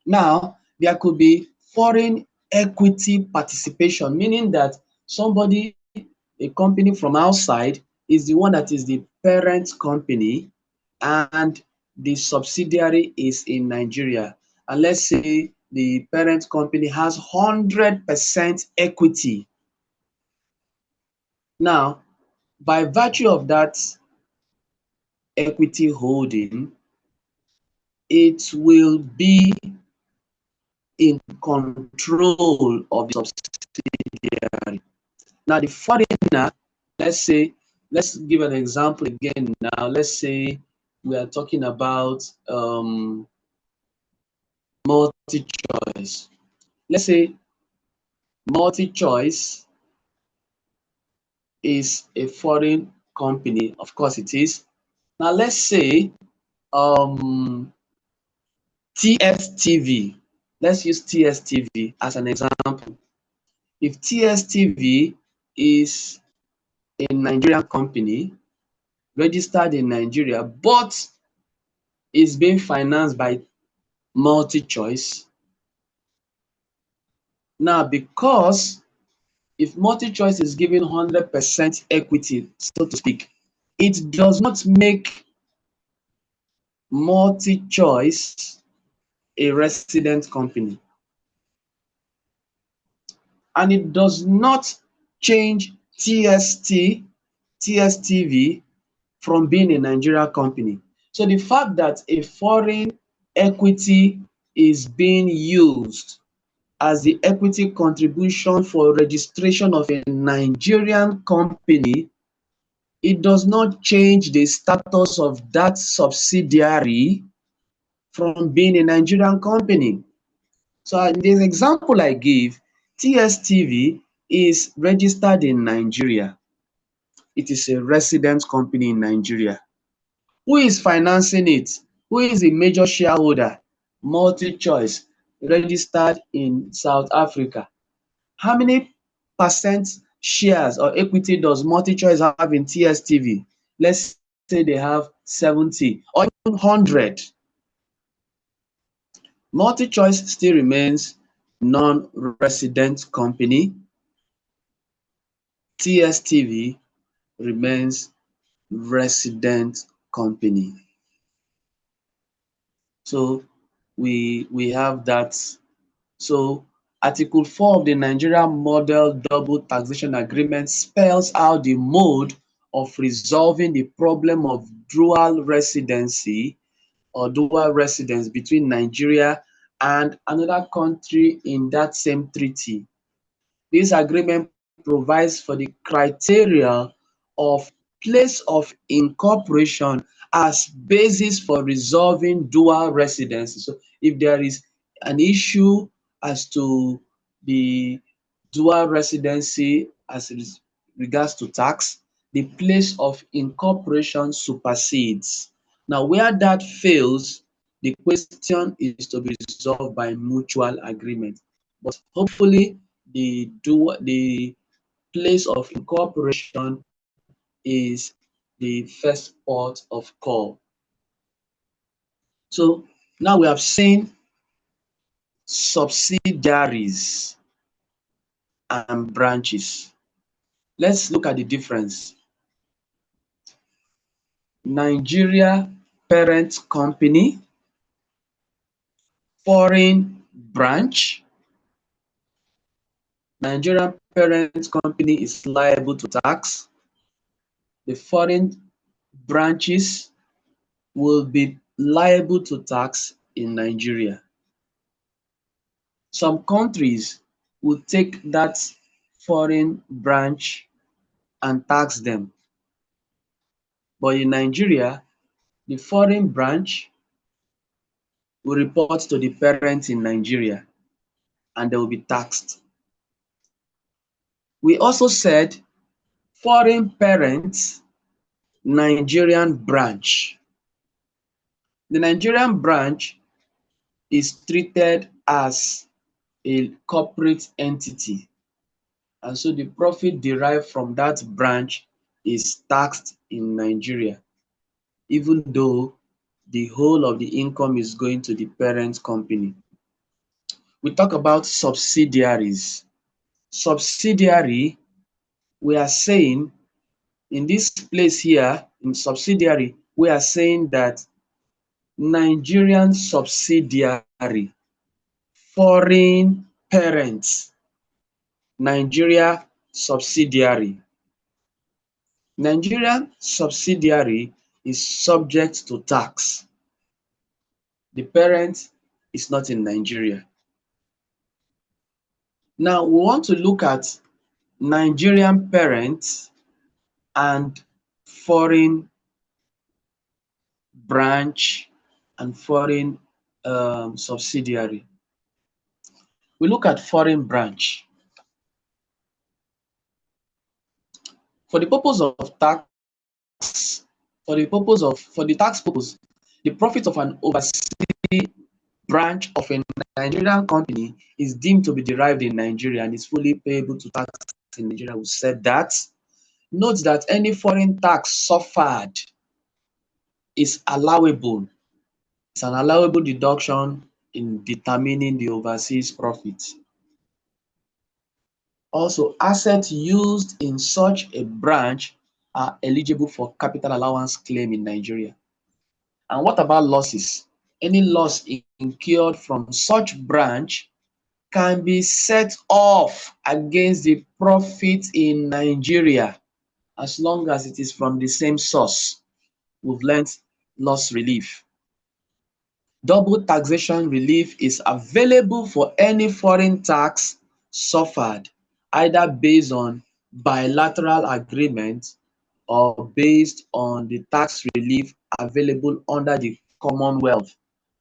Now, there could be foreign equity participation, meaning that somebody, a company from outside, is the one that is the parent company and the subsidiary is in Nigeria. And let's say the parent company has 100% equity. Now, by virtue of that equity holding, it will be in control of the subsidiary. Now, the foreigner, let's say, let's give an example again now. Let's say we are talking about multi-choice. Let's say multi-choice is a foreign company. Of course, it is. Now, let's say um, TSTV. Let's use TSTV as an example. If TSTV is a Nigerian company registered in Nigeria, but is being financed by MultiChoice. Now, because if MultiChoice is giving 100% equity, so to speak, it does not make MultiChoice a resident company. And it does not change TSTV from being a Nigeria company. So the fact that a foreign equity is being used as the equity contribution for registration of a Nigerian company, it does not change the status of that subsidiary from being a Nigerian company. So in the example I gave, TSTV is registered in Nigeria. It is a resident company in Nigeria. Who is financing it? Who is the major shareholder? MultiChoice, registered in South Africa. How many percent shares or equity does MultiChoice have in TSTV? Let's say they have 70 or even 100. MultiChoice still remains non-resident company. TSTV remains resident company. So we have that. So Article 4 of the Nigeria Model Double Taxation Agreement spells out the mode of resolving the problem of dual residency or dual residence between Nigeria and another country in that same treaty. This agreement provides for the criteria of place of incorporation as basis for resolving dual residency. So if there is an issue as to the dual residency as regards to tax, the place of incorporation supersedes. Now, where that fails, the question is to be resolved by mutual agreement. But hopefully, the place of incorporation is the first port of call. So now we have seen subsidiaries and branches. Let's look at the difference. Nigeria parent company, foreign branch. Nigerian parent company is liable to tax. The foreign branches will be liable to tax in Nigeria. Some countries will take that foreign branch and tax them. But in Nigeria, the foreign branch will report to the parent in Nigeria and they will be taxed. We also said foreign parent, Nigerian branch. The Nigerian branch is treated as a corporate entity, and so the profit derived from that branch is taxed in Nigeria, even though the whole of the income is going to the parent company. We talk about subsidiaries. Subsidiary, we are saying in this place here, in subsidiary, we are saying that Nigerian subsidiary, foreign parent, Nigeria subsidiary. Nigerian subsidiary is subject to tax. The parent is not in Nigeria. Now we want to look at Nigerian parent and foreign branch and foreign subsidiary. We look at foreign branch. For the purpose of tax, for the tax purpose, the profit of an overseas branch of a Nigerian company is deemed to be derived in Nigeria and is fully payable to tax in Nigeria. We said that. Note that any foreign tax suffered is allowable. It's an allowable deduction in determining the overseas profit. Also, assets used in such a branch are eligible for capital allowance claim in Nigeria. And what about losses? Any loss incurred from such branch can be set off against the profit in Nigeria as long as it is from the same source. We've learned loss relief. Double taxation relief is available for any foreign tax suffered, either based on bilateral agreement or based on the tax relief available under the Commonwealth.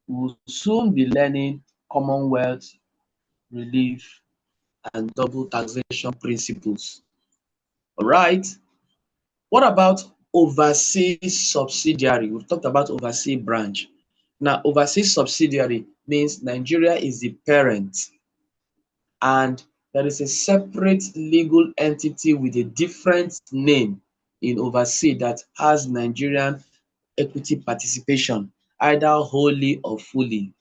We'll soon be learning Commonwealth relief and double taxation principles. All right. What about overseas subsidiary? We've talked about overseas branch. Now, overseas subsidiary means Nigeria is the parent and there is a separate legal entity with a different name in overseas that has Nigerian equity participation, either wholly or fully.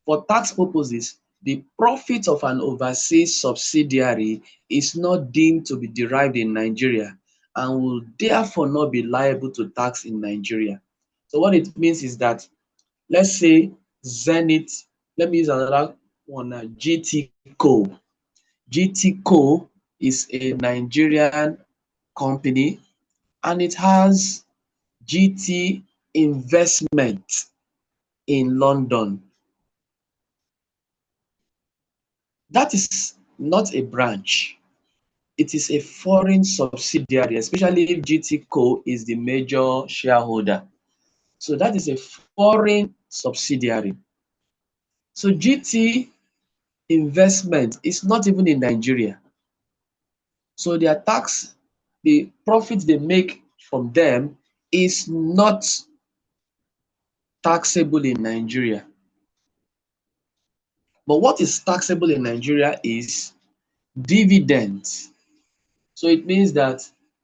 For tax purposes, the profit of an overseas subsidiary is not deemed to be derived in Nigeria and will therefore not be liable to tax in Nigeria. So what it means is that, let's say Zenith, let me use another one, GT Co. GT Co is a Nigerian company and it has GT Investment in London. That is not a branch. It is a foreign subsidiary, especially if GT Co is the major shareholder. So that is a foreign subsidiary. So GT Investment is not even in Nigeria. So their tax, the profit they make from them is not taxable in Nigeria. But what is taxable in Nigeria is dividends. So it means that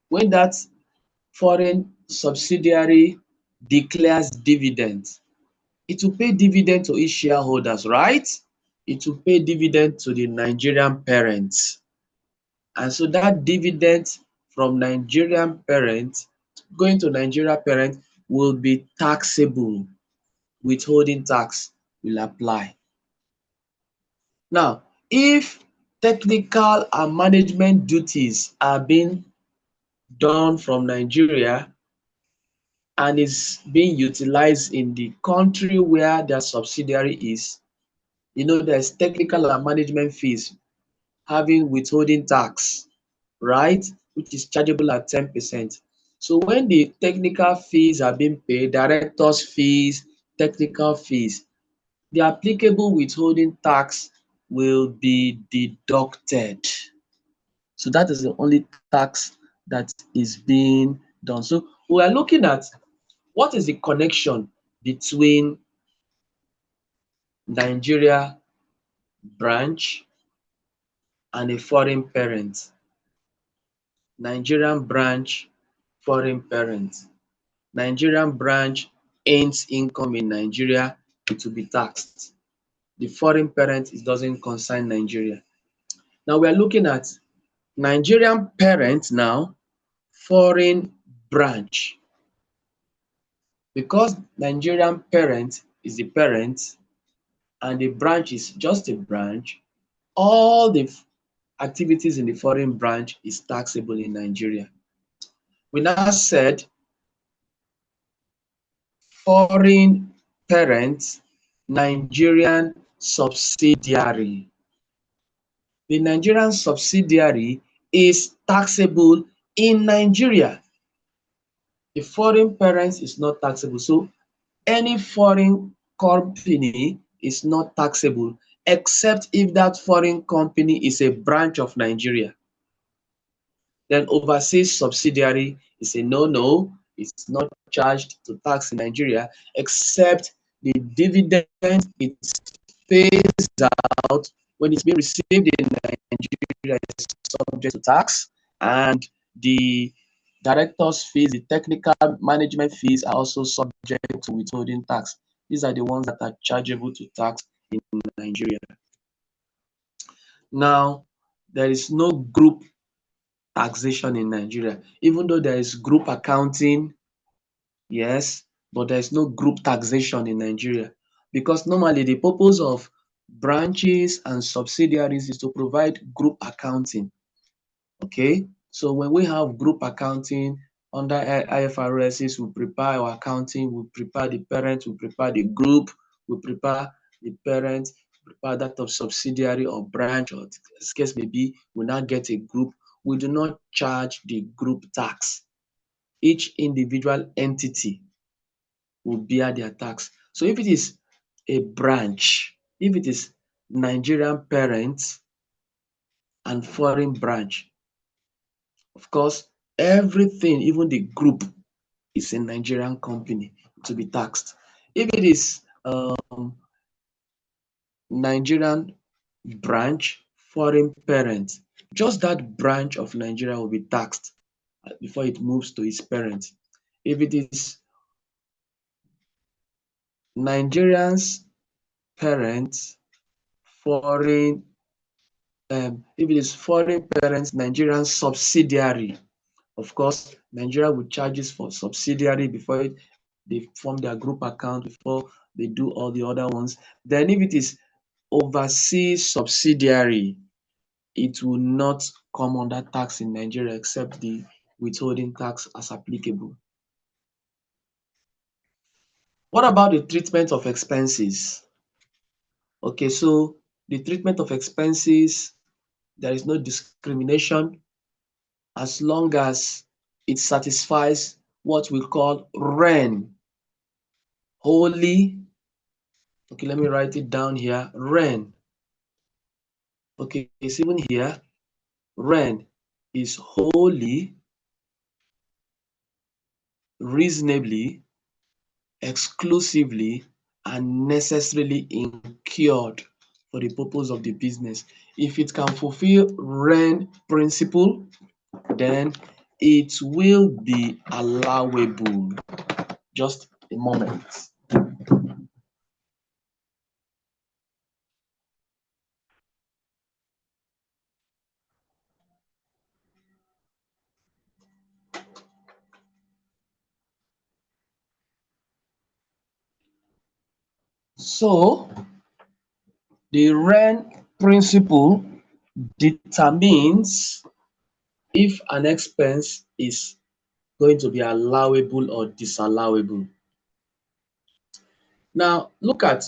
when that foreign subsidiary declares dividends, it will pay dividend to its shareholders, right? it will pay dividend to the Nigerian parents. And so that dividend from Nigerian parent going to Nigerian parent will be taxable. Withholding tax will apply. Now, if technical and management duties are being done from Nigeria and is being utilized in the country where their subsidiary is, there's technical and management fees having withholding tax, right? Which is chargeable at 10%. So when the technical fees are being paid, directors' fees, technical fees, the applicable withholding tax will be deducted. So that is the only tax that is being done. So we are looking at what is the connection between Nigeria branch and a foreign parent. Nigerian branch, foreign parent. Nigerian branch earns income in Nigeria, it will be taxed. The foreign parent, it doesn't concern Nigeria. Now we are looking at Nigerian parent now, foreign branch. Because Nigerian parent is the parent and the branch is just a branch, all the activities in the foreign branch is taxable in Nigeria. We now said foreign parent, Nigerian subsidiary. The Nigerian subsidiary is taxable in Nigeria. The foreign parent is not taxable. So any foreign company is not taxable except if that foreign company is a branch of Nigeria. Then overseas subsidiary is a no-no. It's not charged to tax in Nigeria except the dividend it pays out when it's being received in Nigeria is subject to tax, and the director's fees, the technical management fees are also subject to withholding tax. These are the ones that are chargeable to tax in Nigeria. Now, there is no group taxation in Nigeria, even though there is group accounting, yes, but there is no group taxation in Nigeria because normally the purpose of branches and subsidiaries is to provide group accounting. Okay, so when we have group accounting under IFRS, we prepare our accounting, we prepare the parent, we prepare the group, we prepare the parent, prepare that of subsidiary or branch, or as case may be, we now get a group. We do not charge the group tax. Each individual entity will bear their tax. So if it is a branch, if it is Nigerian parent and foreign branch, of course, everything, even the group, is a Nigerian company to be taxed. If it is Nigerian branch, foreign parent, just that branch of Nigeria will be taxed before it moves to its parent. If it is Nigerian's parent, foreign, if it is foreign parent, Nigerian subsidiary, of course, Nigeria will charges for subsidiary before they form their group account, before they do all the other ones. Then if it is overseas subsidiary, it will not come under tax in Nigeria except the withholding tax as applicable. What about the treatment of expenses? Okay, so the treatment of expenses, there is no discrimination as long as it satisfies what we call REN, wholly. Okay, let me write it down here. REN. Okay, it's even here. REN is wholly, reasonably, exclusively, and necessarily incurred for the purpose of the business. If it can fulfill REN principle, then it will be allowable. Just a moment. So the REN principle determines if an expense is going to be allowable or disallowable. Now, look at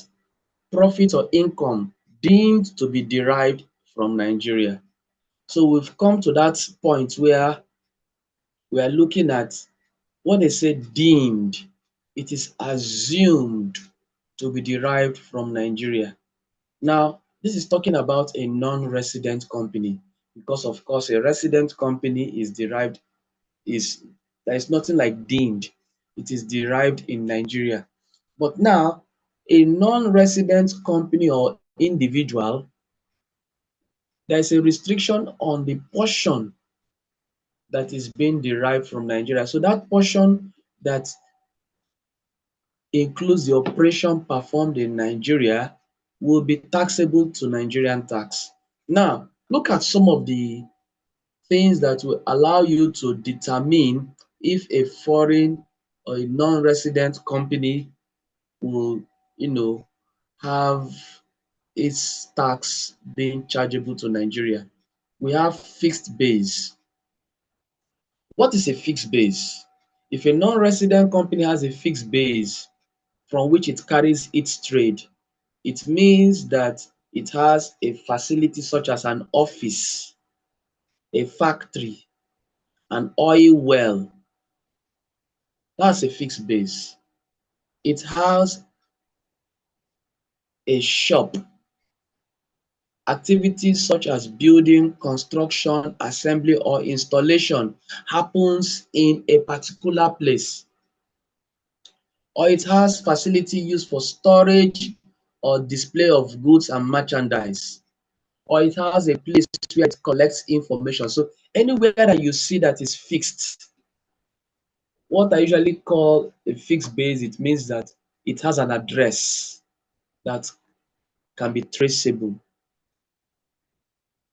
profit or income deemed to be derived from Nigeria. So we've come to that point where we are looking at what they say deemed. It is assumed to be derived from Nigeria. Now, this is talking about a non-resident company because, of course, a resident company is derived, is there is nothing like deemed. It is derived in Nigeria. But now, a non-resident company or individual, there is a restriction on the portion that is being derived from Nigeria. So that portion that includes the operation performed in Nigeria will be taxable to Nigerian tax. Now, look at some of the things that will allow you to determine if a foreign or a non-resident company will, have its tax being chargeable to Nigeria. We have fixed base. What is a fixed base? If a non-resident company has a fixed base from which it carries its trade, it means that it has a facility such as an office, a factory, an oil well. That's a fixed base. It has a shop. Activities such as building, construction, assembly, or installation happens in a particular place. Or it has facility used for storage or display of goods and merchandise. Or it has a place where it collects information. So anywhere that you see that is fixed, what I usually call a fixed base, it means that it has an address that can be traceable.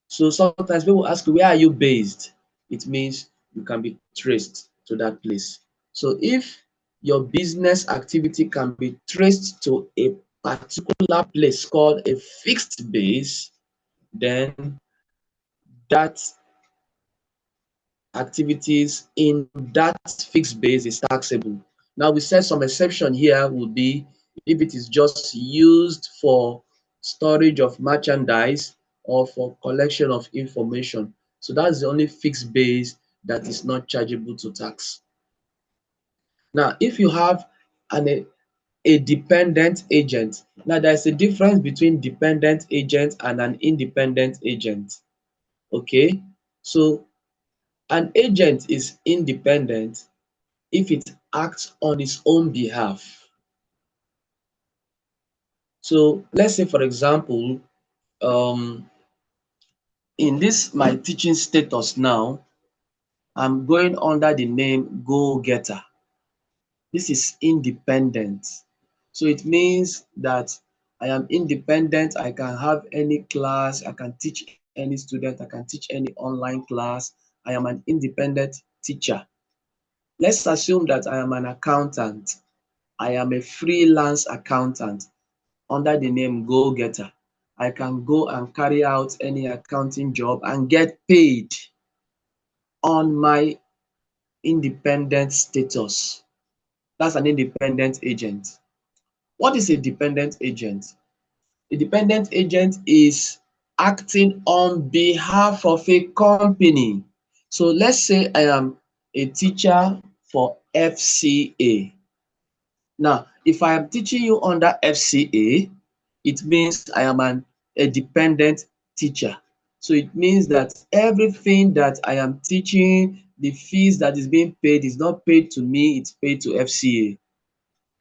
So sometimes people ask you, where are you based? It means you can be traced to that place. So if your business activity can be traced to a particular place called a fixed base, then that activities in that fixed base is taxable. Now, we said some exception here would be if it is just used for storage of merchandise or for collection of information. So that's the only fixed base that is not chargeable to tax. Now, if you have a dependent agent, now there's a difference between dependent agent and an independent agent. Okay, so an agent is independent if it acts on its own behalf. So let's say, for example, um, in this my teaching status now, I'm going under the name Go Getter. This is independent. So it means that I am independent. I can have any class, I can teach any student, I can teach any online class. I am an independent teacher. Let's assume that I am an accountant. I am a freelance accountant under the name Go Getter. I can go and carry out any accounting job and get paid on my independent status. That's an independent agent. What is a dependent agent? A dependent agent is acting on behalf of a company. So let's say I am a teacher for FCA. Now, if I am teaching you under FCA, it means I am a dependent teacher. So it means that everything that I am teaching, the fees that is being paid is not paid to me, it's paid to FCA.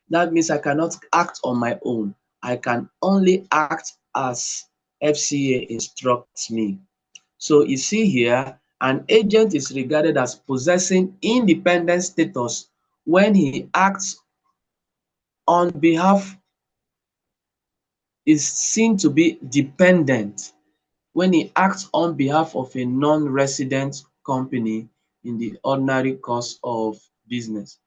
That means I cannot act on my own. I can only act as FCA instructs me. So you see here, an agent is regarded as possessing independent status when he acts on behalf, is seen to be dependent when he acts on behalf of a non-resident company in the ordinary course of business.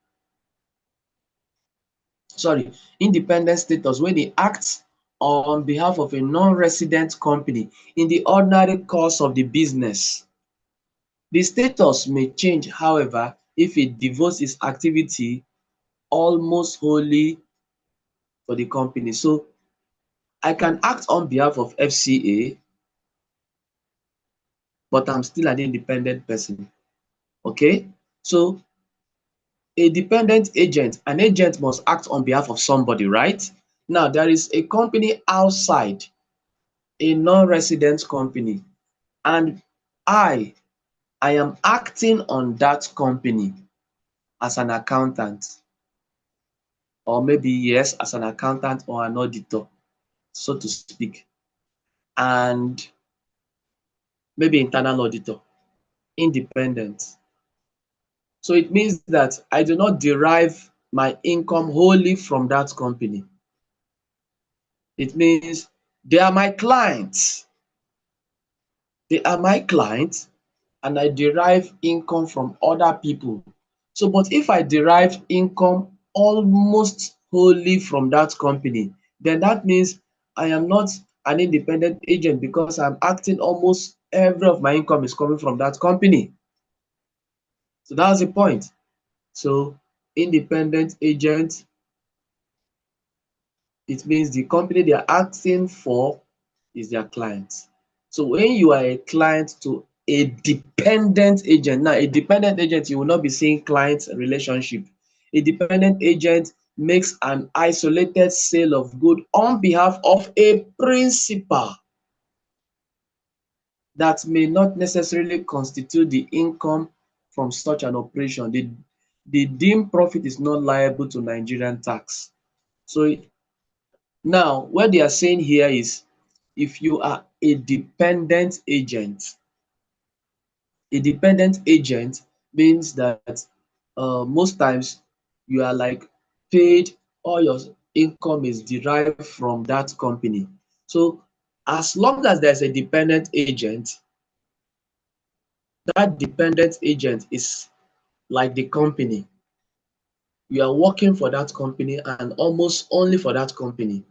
sorry, independent status when e act on behalf of a non-resident company in the ordinary course of the business. The status may change, however, if it devotes its activity almost wholly for the company. So I can act on behalf of FCA, but I'm still an independent person. Okay? So a dependent agent, an agent must act on behalf of somebody, right? Now, there is a company outside, a non-resident company, and I, I am acting on that company as an accountant, or maybe, yes, as an accountant or an auditor, so to speak, and maybe internal auditor, independent. So it means that I do not derive my income wholly from that company. It means they are my clients. They are my clients, and I derive income from other people. So, but if I derive income almost wholly from that company, then that means I am not an independent agent because I'm acting almost every of my income is coming from that company. So that's the point. So independent agent, it means the company they are acting for is their client. So when you are a client to a dependent agent, now a dependent agent, you will not be seeing client relationship. A dependent agent makes an isolated sale of good on behalf of a principal that may not necessarily constitute the income from such an operation. The deemed profit is not liable to Nigerian tax. So now, what they are saying here is if you are a dependent agent means that most times you are like paid, all your income is derived from that company. So as long as there's a dependent agent, that dependent agent is like the company. You are working for that company and almost only for that company.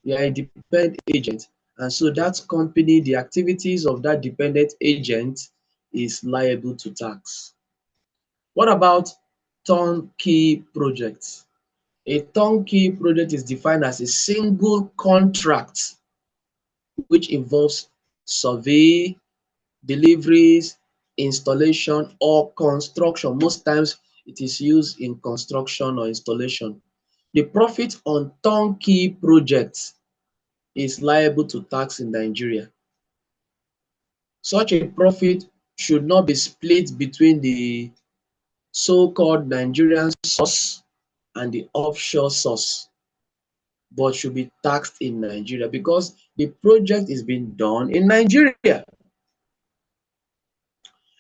You are a dependent agent, and so that company, the activities of that dependent agent is liable to tax. What about turnkey projects? A turnkey project is defined as a single contract which involves survey, deliveries, installation, or construction. Most times it is used in construction or installation. The profit on turnkey projects is liable to tax in Nigeria. Such a profit should not be split between the so-called Nigerian source and the offshore source, but should be taxed in Nigeria because the project is being done in Nigeria.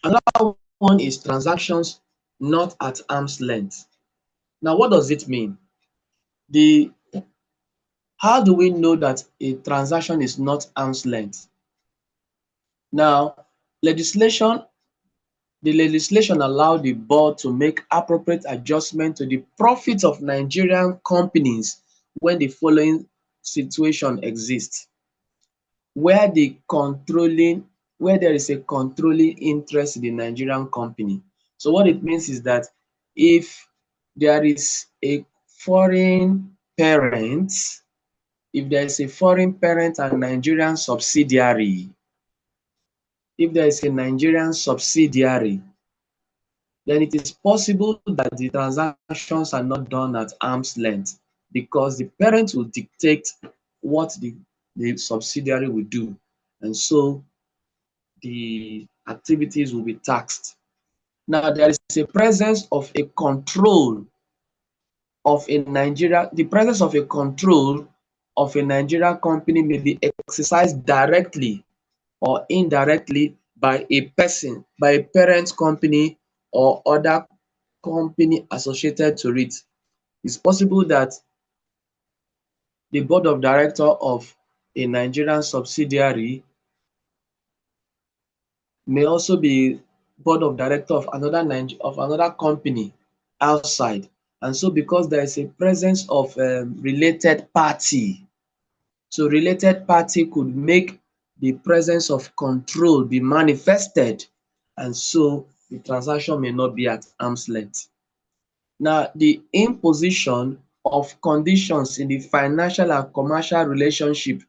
Another one is transactions not at arm's length. Now, what does it mean? The How do we know that a transaction is not arm's length? Now, legislation the legislation allowed the board to make appropriate adjustment to the profits of Nigerian companies when the following situation exists: where where there is a controlling interest in the Nigerian company. So what it means is that if there is a foreign parent, if there is a foreign parent and Nigerian subsidiary, if there is a Nigerian subsidiary, then it is possible that the transactions are not done at arm's length because the parent will dictate what the subsidiary will do. And so the activities will be taxed. Now, there is a presence of a control of a the presence of a control of a Nigerian company may be exercised directly or indirectly by a person, by a parent company or other company associated to it. It's possible that the board of director of a Nigerian subsidiary may also be board of director of another company outside. And so because there is a presence of related party, so related party could make the presence of control be manifested, and so the transaction may not be at arm's length. Now, the imposition of conditions in the financial and commercial relationship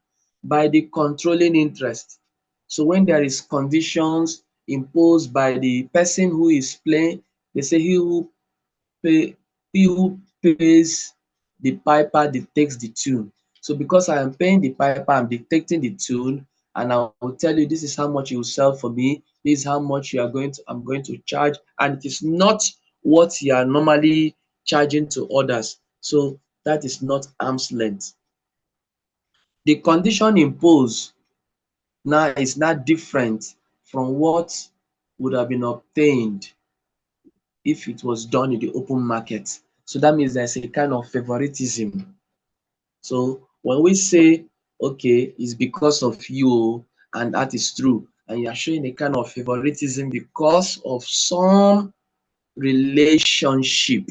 by the controlling interest. So when there is conditions imposed by the person who is playing, they say pay, he who pays the piper dictates the tune. So because I am paying the piper, I'm dictating the tune, and I will tell you this is how much you will sell for me, this is how much I'm going to charge, and it is not what you are normally charging to others. So that is not arm's length. The condition imposed now is not different from what would have been obtained if it was done in the open market. So that means there's a kind of favoritism. So when we say, okay, it's because of you, and that is true, and you are showing a kind of favoritism because of some relationship.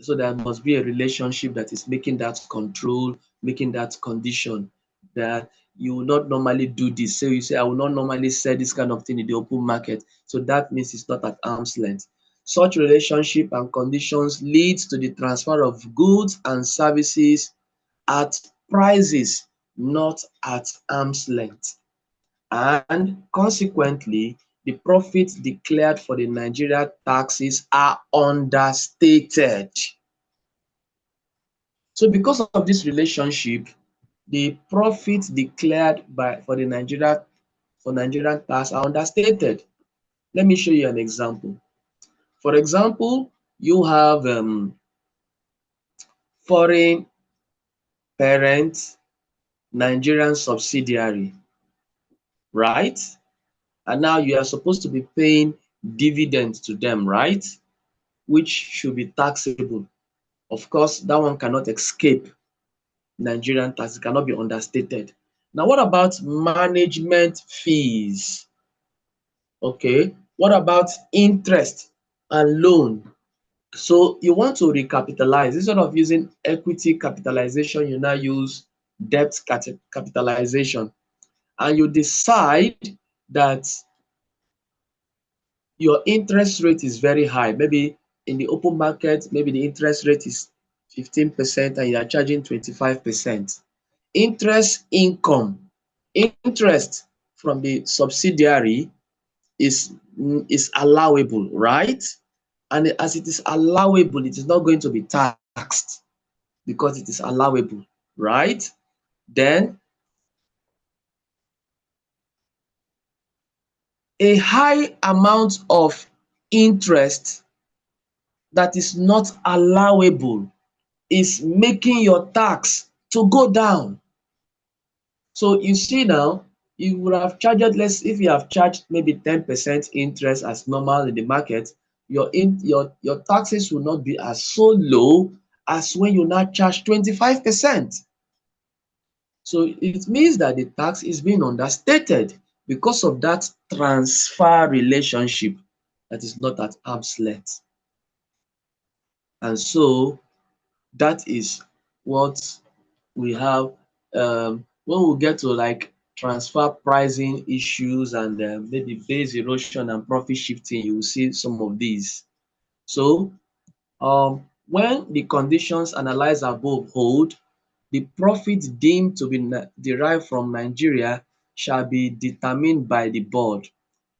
So there must be a relationship that is making that control, making that condition that you will not normally do this. So you say, I will not normally sell this kind of thing in the open market. So that means it's not at arm's length. Such relationship and conditions leads to the transfer of goods and services at prices not at arm's length. And consequently, the profits declared for the Nigeria taxes are understated. So because of this relationship, the profits declared for Nigerian tax are understated. Let me show you an example. For example, you have foreign parent Nigerian subsidiary, right? And now you are supposed to be paying dividends to them, right? Which should be taxable. Of course, that one cannot escape Nigerian tax. It cannot be understated. Now, what about management fees? Okay. What about interest and loan? So you want to recapitalize. Instead of using equity capitalization, you now use debt capitalization. And you decide that your interest rate is very high. Maybe in the open market, maybe the interest rate is 15% and you are charging 25%. Interest income, interest from the subsidiary is allowable, right? And as it is allowable, it is not going to be taxed because it is allowable, right? Then a high amount of interest that is not allowable is making your tax to go down. So you see now, you would have charged less if you have charged maybe 10% interest as normal in the market, your taxes will not be as so low as when you now charge 25%. So it means that the tax is being understated because of that transfer relationship that is not at arm's length. And so that is what we have when we get to like transfer pricing issues and maybe base erosion and profit shifting, you will see some of these. So when the conditions analyzed above hold, the profit deemed to be derived from Nigeria shall be determined by the board.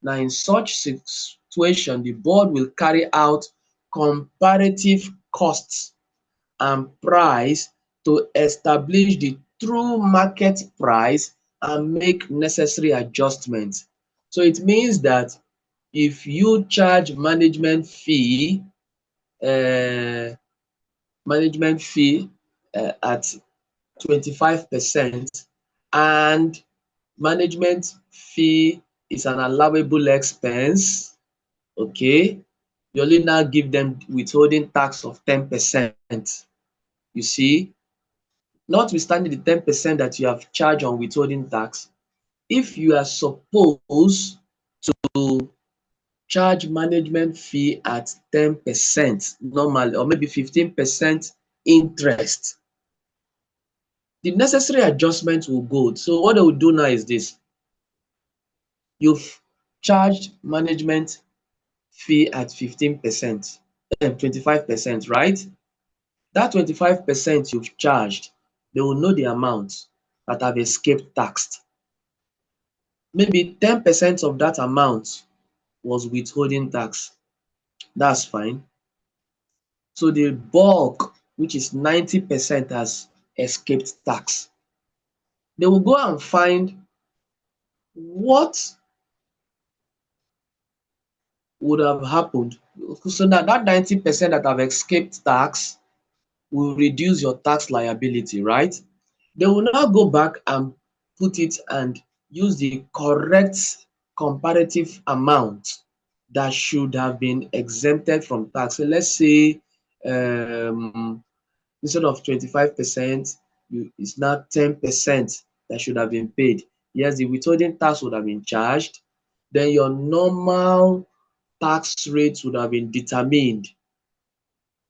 Now, in such situation, the board will carry out comparative costs and price to establish the true market price and make necessary adjustments. So it means that if you charge uh, management fee at 25% and management fee is an allowable expense, okay, you only now give them withholding tax of 10%. You see, notwithstanding the 10% that you have charged on withholding tax, if you are supposed to charge management fee at 10% normally, or maybe 15% interest. The necessary adjustment will go. So what they will do now is this: you've charged management fee at 15%, 25%, right? That 25% you've charged, they will know the amount that have escaped tax. Maybe 10% of that amount was withholding tax. That's fine. So the bulk, which is 90%, has escaped tax. They will go and find what would have happened. So now that 90% that have escaped tax will reduce your tax liability, right? They will now go back and put it and use the correct comparative amount that should have been exempted from tax. So let's say instead of 25%, it's now 10% that should have been paid. Yes, the withholding tax would have been charged. Then your normal tax rate would have been determined,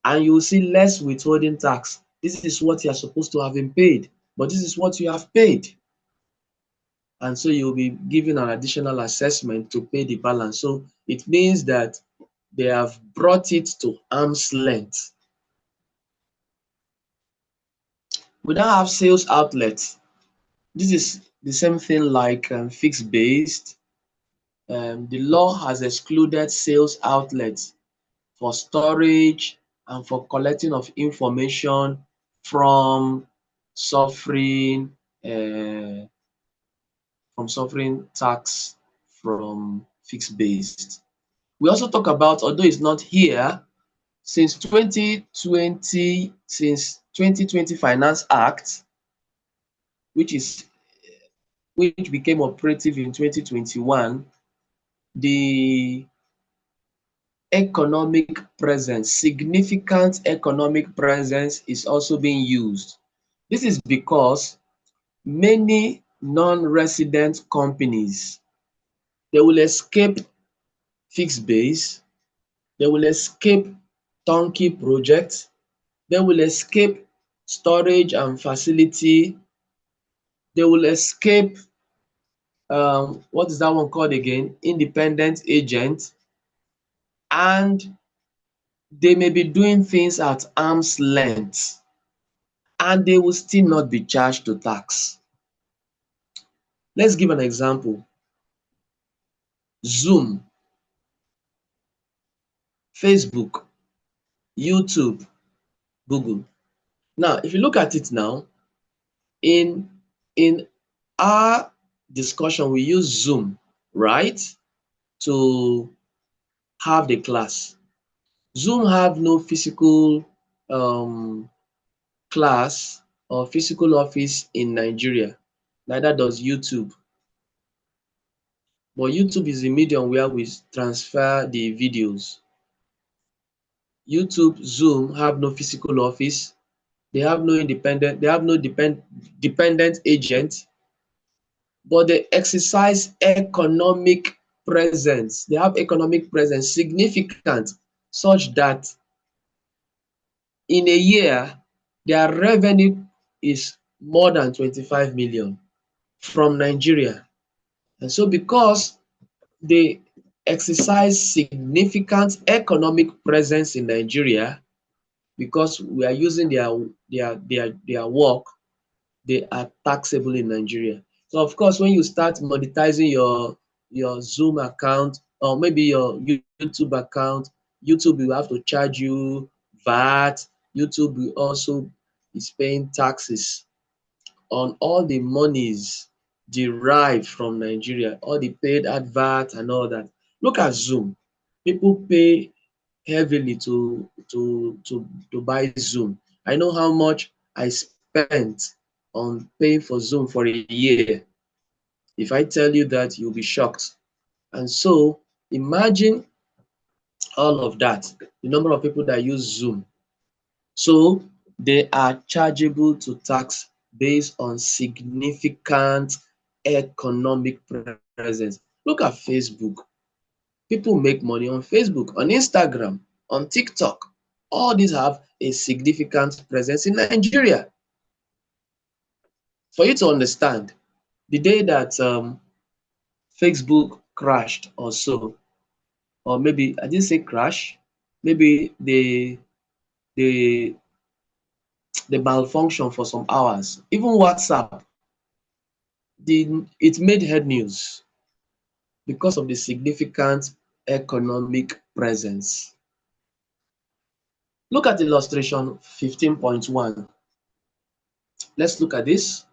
and you will see less withholding tax. This is what you are supposed to have been paid, but this is what you have paid. And so you'll be given an additional assessment to pay the balance. So it means that they have brought it to arm's length. We now have sales outlets. This is the same thing like fixed based. The law has excluded sales outlets for storage and for collecting of information from suffering uh, tax from fixed based. We also talk about, although it's not here, since 2020 Finance Act, which is which became operative in 2021, the economic presence, significant economic presence is also being used. This is because many non-resident companies, they will escape fixed base, they will escape turnkey projects, they will escape storage and facility, they will escape what is that one called again? Independent agent, and they may be doing things at arm's length, and they will still not be charged to tax. Let's give an example. Zoom, Facebook, YouTube, Google. Now, if you look at it now, in in our discussion, we use Zoom, right, to have the class. Zoom have no physical um, class or physical office in Nigeria. Neither does YouTube. But YouTube is the medium where we transfer the videos. YouTube, Zoom have no physical office. They have no dependent agent, but they exercise economic presence. They have economic presence significant, such that in a year, their revenue is more than 25 million from Nigeria. And so because they exercise significant economic presence in Nigeria, because we are using their work, they are taxable in Nigeria. So of course, when you start monetizing your Zoom account or maybe your YouTube account, YouTube will have to charge you VAT. YouTube will also is paying taxes on all the monies derived from Nigeria, all the paid advert and all that. Look at Zoom. People pay heavily to buy Zoom. I know how much I spent on paying for Zoom for a year. If I tell you that, you'll be shocked. And so imagine all of that, the number of people that use Zoom. So they are chargeable to tax based on significant economic presence. Look at Facebook. People make money on Facebook, on Instagram, on TikTok. All these have a significant presence in Nigeria. For you to understand, the day that Facebook crashed or so, or maybe I didn't say crash, maybe they malfunction for some hours. Even WhatsApp, it made head news because of the significant economic presence. Look at illustration 15.1. Let's look at this.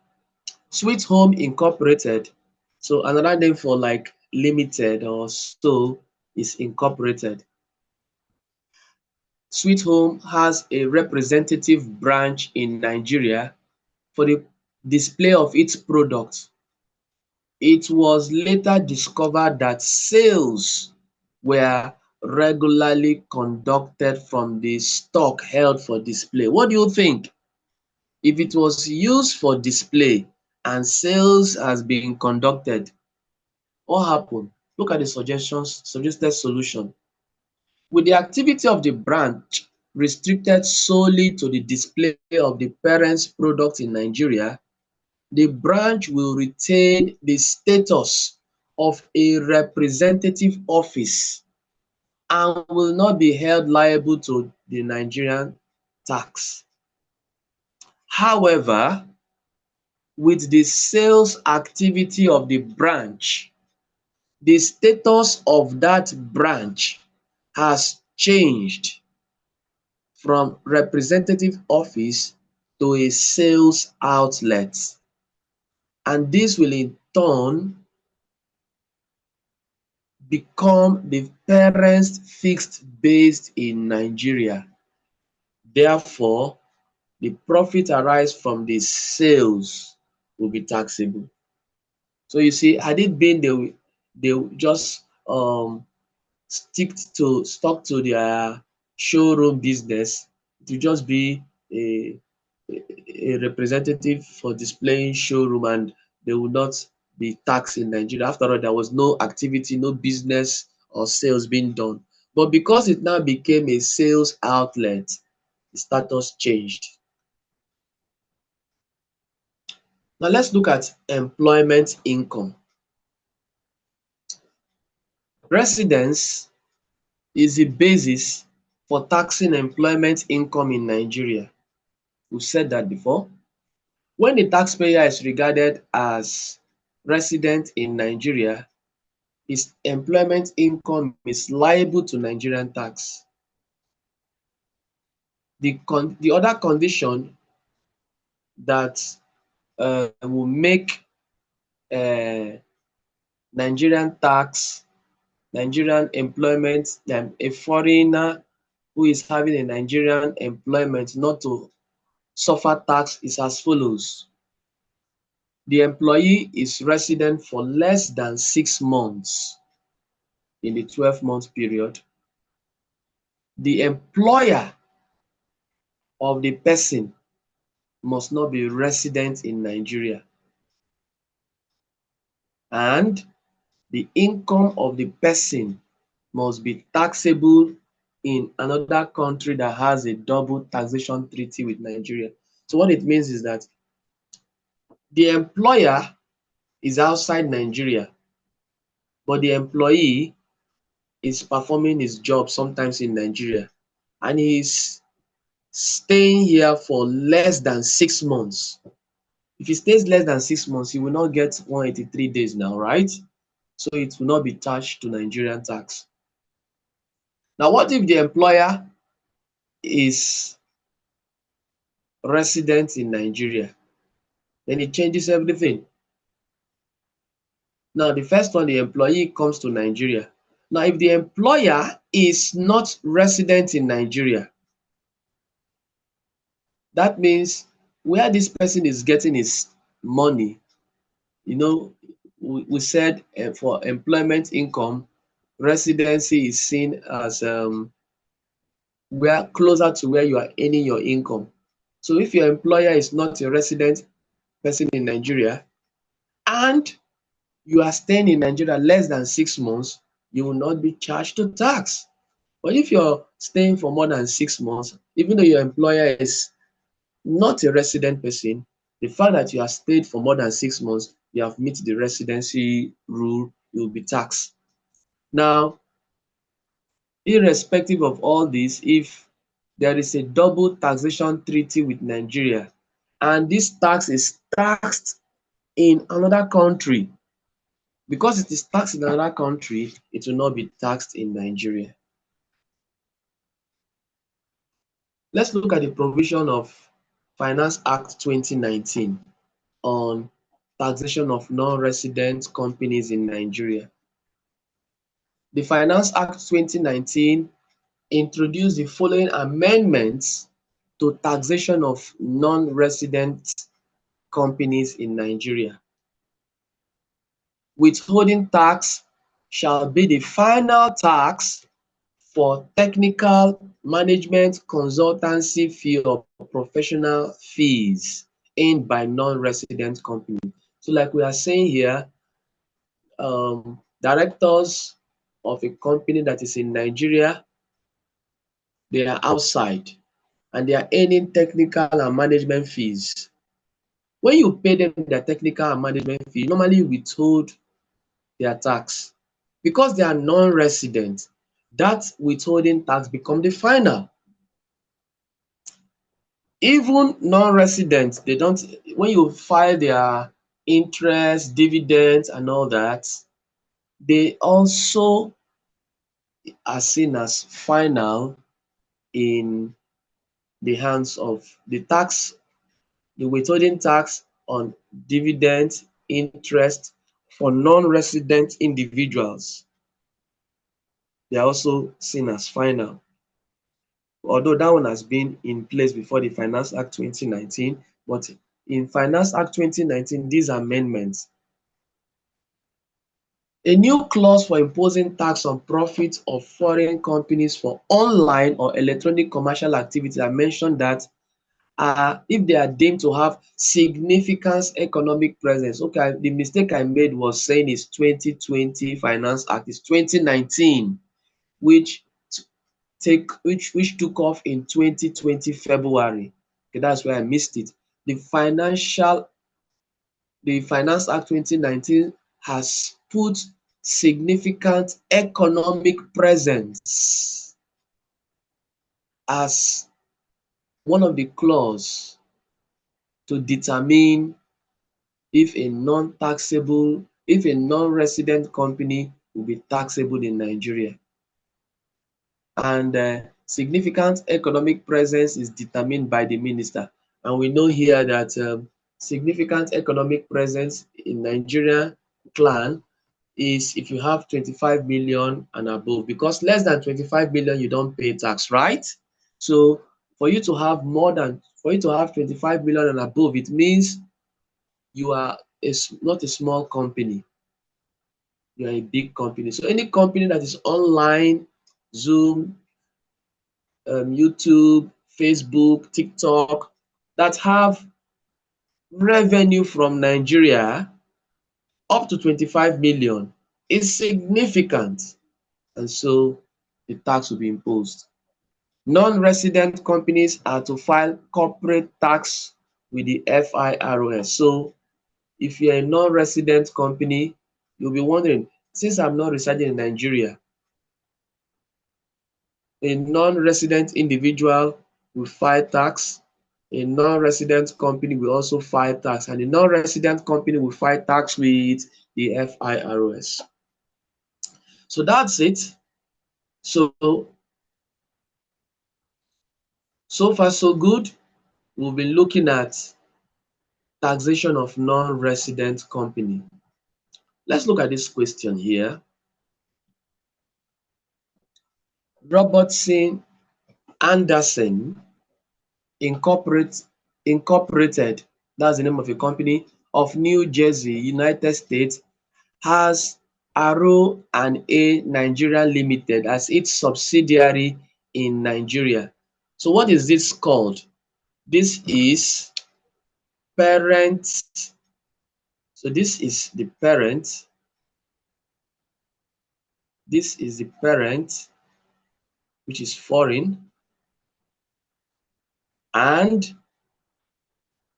Sweet Home Incorporated. So another name for like limited or so is incorporated. Sweet Home has a representative branch in Nigeria for the display of its products. It was later discovered that sales were regularly conducted from the stock held for display. What do you think? If it was used for display and sales has been conducted, what happened? Look at the suggested solution. With the activity of the branch restricted solely to the display of the parent's product in Nigeria, the branch will retain the status of a representative office and will not be held liable to the Nigerian tax. However, with the sales activity of the branch, the status of that branch has changed from representative office to a sales outlet. And this will in turn become the parent's fixed base in Nigeria. Therefore, the profit arise from the sales will be taxable. So you see, had it been they just stuck to their showroom business, it will just be a, a representative for displaying showroom and they will not be taxed in Nigeria. After all, there was no activity, no business or sales being done. But because it now became a sales outlet, the status changed. Now let's look at employment income. Residence is the basis for taxing employment income in Nigeria. We've said that before. When the taxpayer is regarded as resident in Nigeria, his employment income is liable to Nigerian tax. The other condition that will make Nigerian tax, Nigerian employment, a foreigner who is having a Nigerian employment not to suffer tax is as follows. The employee is resident for less than 6 months in the 12-month period. The employer of the person must not be resident in Nigeria. And the income of the person must be taxable in another country that has a double taxation treaty with Nigeria. So what it means is that the employer is outside Nigeria, but the employee is performing his job sometimes in Nigeria, and he's staying here for less than 6 months. If he stays less than 6 months, he will not get 183 days now, right? So it will not be charged to Nigerian tax. Now, what if the employer is resident in Nigeria? Then it changes everything. Now, the first one, the employee comes to Nigeria. Now, if the employer is not resident in Nigeria, that means where this person is getting his money, you know, we said for employment income, residency is seen as where closer to where you are earning your income. So if your employer is not a resident person in Nigeria and you are staying in Nigeria less than 6 months, you will not be charged to tax. But if you're staying for more than 6 months, even though your employer is not a resident person, the fact that you have stayed for more than 6 months, you have met the residency rule, you will be taxed. Now, irrespective of all this, if there is a double taxation treaty with Nigeria and this tax is taxed in another country, because it is taxed in another country, it will not be taxed in Nigeria. Let's look at the provision of Finance Act 2019 on taxation of non-resident companies in Nigeria. The Finance Act 2019 introduced the following amendments to taxation of non-resident companies in Nigeria. Withholding tax shall be the final tax for technical management consultancy fee or professional fees earned by non-resident company. So like we are saying here, directors of a company that is in Nigeria, they are outside and they are earning technical and management fees. When you pay them their technical and management fee, normally you withhold their tax. Because they are non-resident, that withholding tax become the final. Even non-residents, they don't, when you file their interest, dividends and all that, they also are seen as final in the hands of the tax, the withholding tax on dividends, interest for non-resident individuals. They are also seen as final. Although that one has been in place before the Finance Act 2019, but in Finance Act 2019, these amendments, a new clause for imposing tax on profits of foreign companies for online or electronic commercial activity, I mentioned that if they are deemed to have significant economic presence. Okay, the mistake I made was saying it's 2020 Finance Act, it's 2019, which took off in 2020 February. Okay, that's where I missed it. The Finance Act 2019 has put significant economic presence as one of the clause to determine if a non-resident company will be taxable in Nigeria. And significant economic presence is determined by the minister. And we know here that significant economic presence in Nigeria clan is if you have 25 million and above, because less than 25 million, you don't pay tax, right? So for you to have 25 million and above, it means you are not a small company, you are a big company. So any company that is online, Zoom, YouTube, Facebook, TikTok, that have revenue from Nigeria up to 25 million is significant. And so the tax will be imposed. Non-resident companies are to file corporate tax with the FIRS. So if you're a non-resident company, you'll be wondering, since I'm not residing in Nigeria, a non-resident individual will file tax, a non-resident company will also file tax, and a non-resident company will file tax with the FIRS. So that's it. So far so good. We'll be looking at taxation of non-resident company. Let's look at this question here. Robertson Anderson Incorporated, that's the name of a company, of New Jersey, United States, has Aro and A Nigeria Limited as its subsidiary in Nigeria. So what is this called? This is parent. So this is the parent. This is the parent, which is foreign, and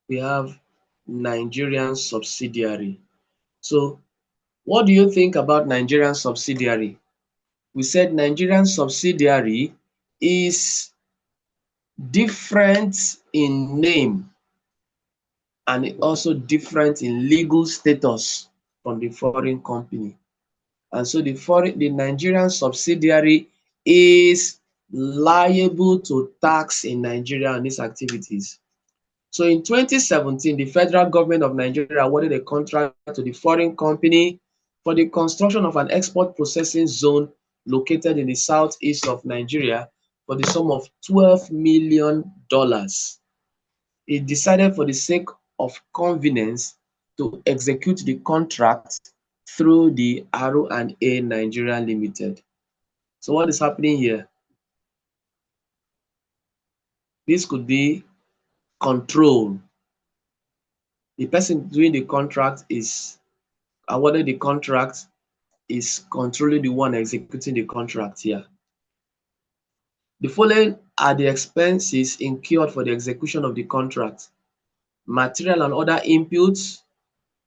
we have Nigerian subsidiary. So what do you think about Nigerian subsidiary? We said Nigerian subsidiary is different in name and also different in legal status from the foreign company. And so the Nigerian subsidiary is liable to tax in Nigeria on its activities. So in 2017, the federal government of Nigeria awarded a contract to the foreign company for the construction of an export processing zone located in the southeast of Nigeria for the sum of $12 million. It decided, for the sake of convenience, to execute the contract through the R&A Nigeria Limited. So what is happening here? This could be control. The person doing the contract is awarded the contract, is controlling the one executing the contract here. The following are the expenses incurred for the execution of the contract: material and other inputs,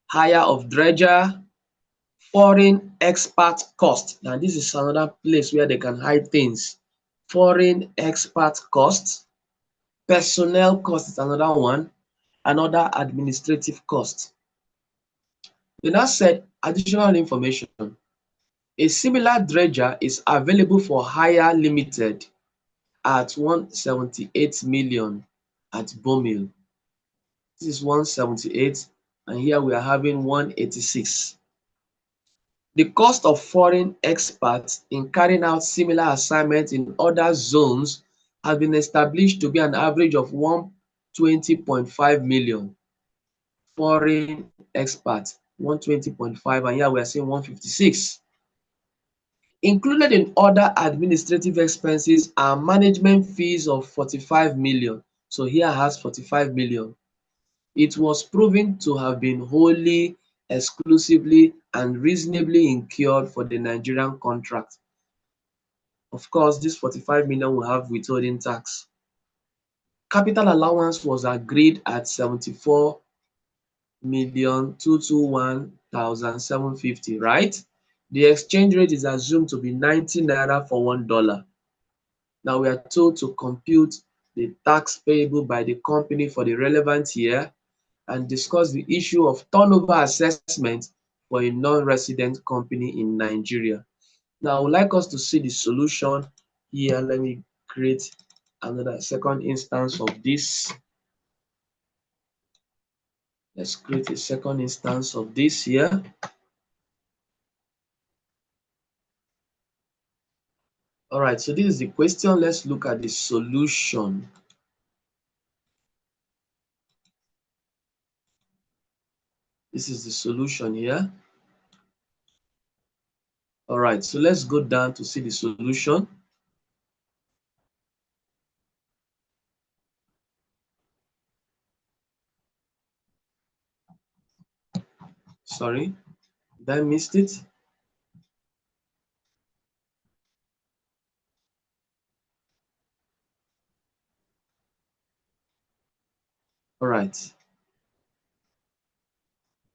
hire of dredger, foreign expat cost. Now this is another place where they can hide things. Foreign expat cost, personnel cost is another one, and other administrative costs. They now said additional information. A similar dredger is available for hire limited at 178 million at Bomil. This is 178, and here we are having 186. The cost of foreign experts in carrying out similar assignments in other zones has been established to be an average of 120.5 million. Foreign experts, 120.5, and here we are saying 156. Included in other administrative expenses are management fees of 45 million. So here has 45 million. It was proven to have been wholly, exclusively, and reasonably incurred for the Nigerian contract. Of course, this 45 million will have withholding tax. Capital allowance was agreed at 74,221,750, right? The exchange rate is assumed to be 90 naira for $1. Now we are told to compute the tax payable by the company for the relevant year and discuss the issue of turnover assessment for a non-resident company in Nigeria. Now I would like us to see the solution here. Let me create another second instance of this. Let's create a second instance of this here. All right, so this is the question. Let's look at the solution. This is the solution here. All right, so let's go down to see the solution. Sorry, did I missed it? All right.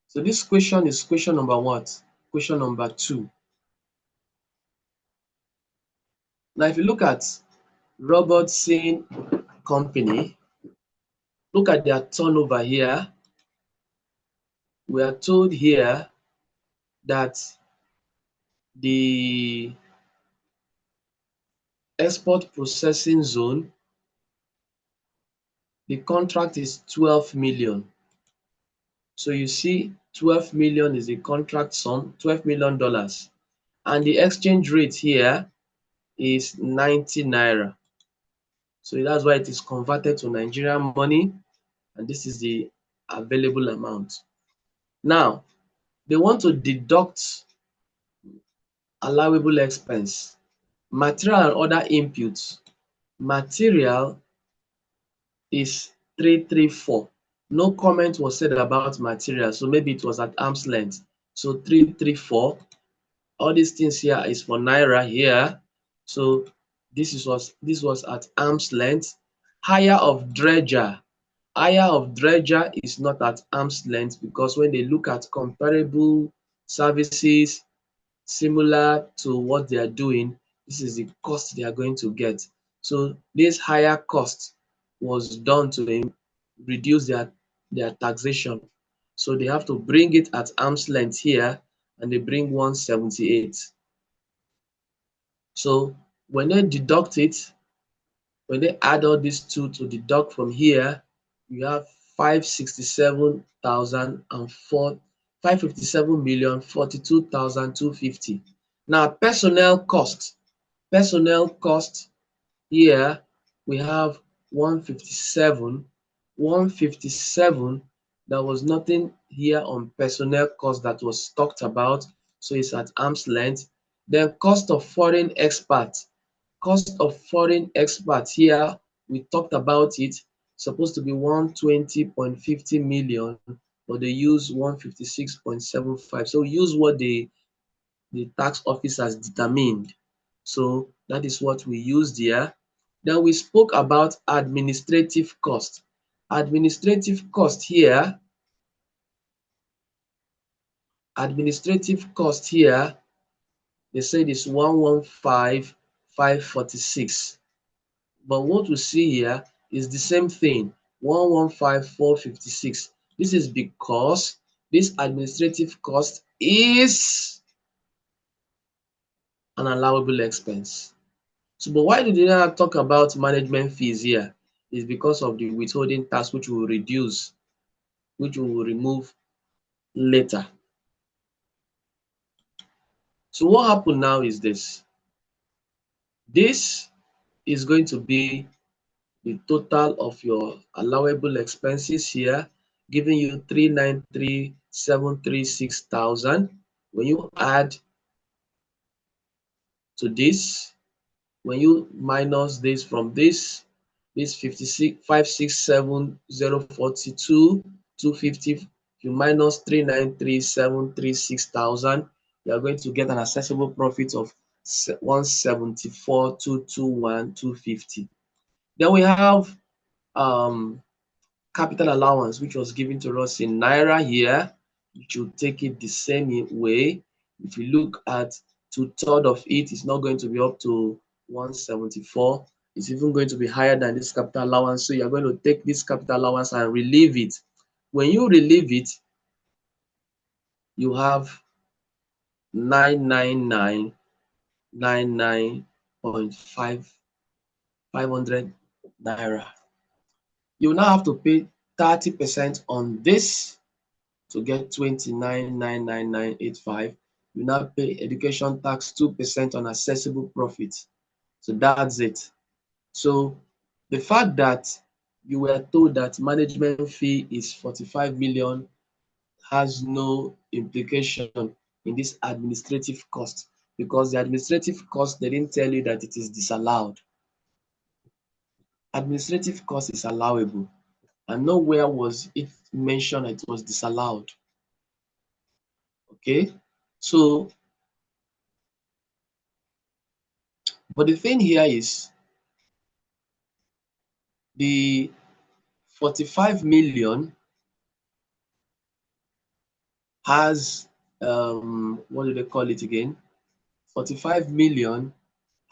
So this question is question number what? Question number 2. Now, if you look at Robertson Company, look at their turnover here. We are told here that the export processing zone, the contract is 12 million. So you see 12 million is the contract sum, $12 million. And the exchange rate here is 90 naira. So that's why it is converted to Nigerian money, and this is the available amount. Now, they want to deduct allowable expense, material and other inputs. Material is 334. No comment was said about material, so maybe it was at arm's length. So 334. all these things here is for naira here. So this was at arm's length. Hire of dredger. Hire of dredger is not at arm's length because when they look at comparable services similar to what they are doing, this is the cost they are going to get. So this higher cost was done to reduce their taxation. So they have to bring it at arm's length here, and they bring 178. So when they deduct it, when they add all these two to deduct from here, you have 557,042,250. Now personnel cost here we have 157. 157, there was nothing here on personnel cost that was talked about, so it's at arm's length. Then cost of foreign experts. Cost of foreign experts here, we talked about it, supposed to be 120.50 million, but they use 156.75. So use what the tax office has determined. So that is what we used here. Then we spoke about administrative cost. Administrative cost here, they said is 115,546. But what we see here is the same thing, 115,456. This is because this administrative cost is an allowable expense. So, but why did they not talk about management fees here? It's because of the withholding tax, which we will reduce, which we will remove later. So what happened now is this. This is going to be the total of your allowable expenses here, giving you 393,736,000. When you add to this, when you minus this from this 567,042,250, you minus 393,736,000, you are going to get an accessible profit of 174,221,250. Then we have capital allowance, which was given to us in naira here, which will take it the same way. If you look at 2/3 of it, it's not going to be up to 174. It's even going to be higher than this capital allowance. So you're going to take this capital allowance and relieve it. When you relieve it, you have 999.500 naira. You now have to pay 30% on this to get 29,99985. You now pay education tax 2% on accessible profit. So that's it. So the fact that you were told that management fee is 45 million has no implication in this administrative cost, because the administrative cost, they didn't tell you that it is disallowed. Administrative cost is allowable, and nowhere was it mentioned it was disallowed. Okay, so but the thing here is the 45 million has what do they call it again? 45 million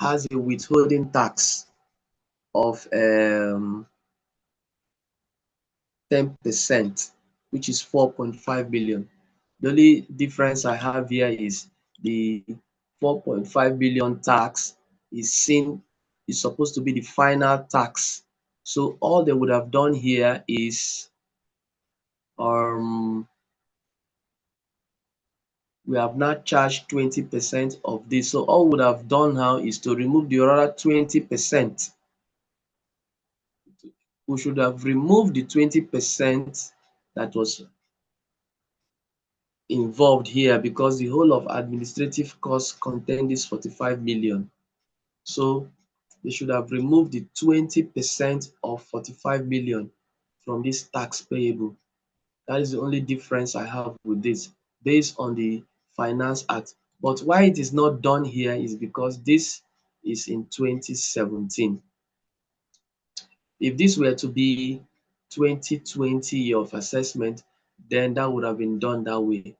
has a withholding tax of 10%, which is 4.5 billion. The only difference I have here is the 4.5 billion tax is supposed to be the final tax. So all they would have done here is we have now charged 20% of this. So all we would have done now is to remove the other 20%. We should have removed the 20% that was involved here, because the whole of administrative costs contain this 45 million. So they should have removed the 20% of 45 million from this tax payable. That is the only difference I have with this, based on the Finance Act. But why it is not done here is because this is in 2017. If this were to be 2020 year of assessment, then that would have been done that way.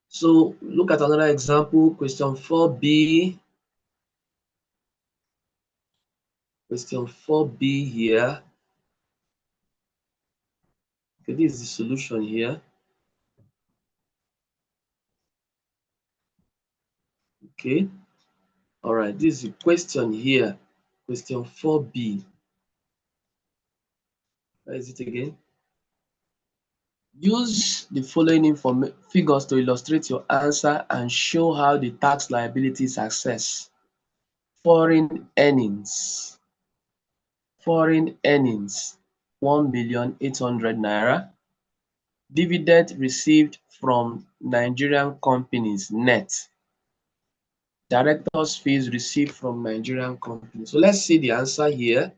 So look at another example, question 4B. Question 4B here. Okay, this is the solution here. Okay, all right, this is the question here. Question 4B. Where is it again? Use the following figures to illustrate your answer and show how the tax liability is assessed. Foreign earnings. Foreign earnings, 1,800,000 naira. Dividend received from Nigerian companies net. Directors' fees received from Nigerian companies. So let's see the answer here.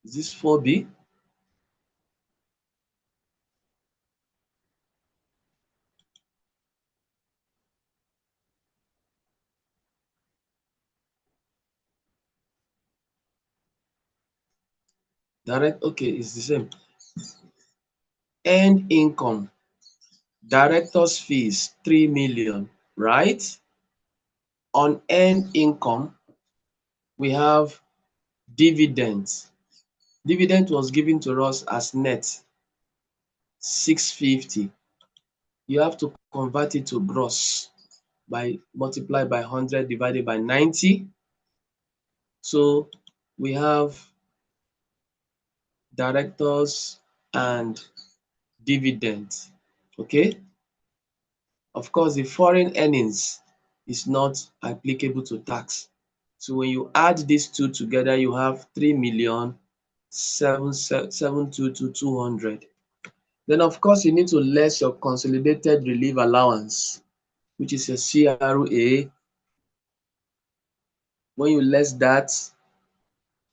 Is this 4B? Okay, it's the same. Earned income, directors' fees, 3 million, right? On earned income, we have dividends. Dividend was given to us as net, 650. You have to convert it to gross by multiply by 100 divided by 90. So we have directors and dividends. Okay. Of course, the foreign earnings is not applicable to tax. So when you add these two together, you have 3,722,200. Then of course, you need to less your consolidated relief allowance, which is your CRA. When you less that,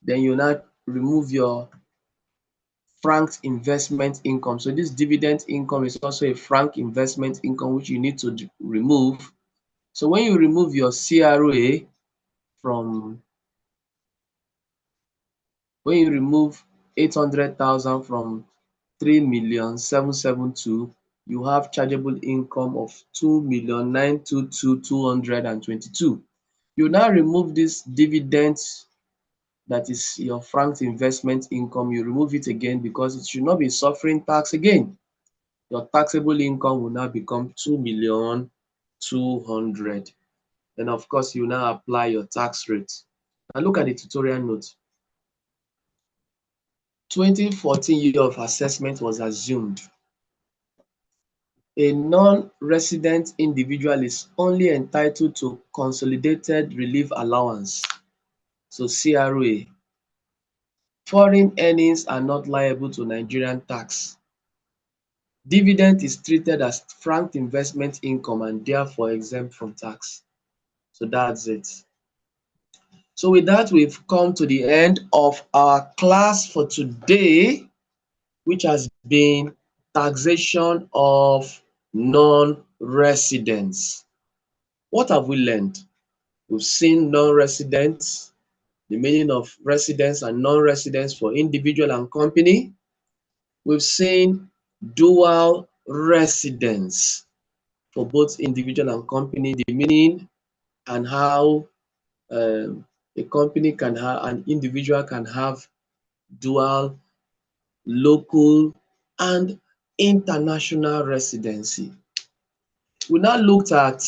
then you now remove your frank investment income. So this dividend income is also a frank investment income which you need to remove. So when you remove your CRA from, when you remove 800,000 from 3,772,000, you have chargeable income of 2,922,222. You now remove this dividends, that is your frank investment income, you remove it again because it should not be suffering tax again. Your taxable income will now become 2,200,000. Then of course you now apply your tax rate. Now look at the tutorial note. 2014 year of assessment was assumed. A non-resident individual is only entitled to consolidated relief allowance, so CRA. Foreign earnings are not liable to Nigerian tax. Dividend is treated as frank investment income and therefore exempt from tax. So that's it. So with that, we've come to the end of our class for today, which has been taxation of non-residents. What have we learned? We've seen non-residents, the meaning of residents and non-residents for individual and company. We've seen dual residence for both individual and company, the meaning and how a company can have, an individual can have dual, local, and international residency. We now looked at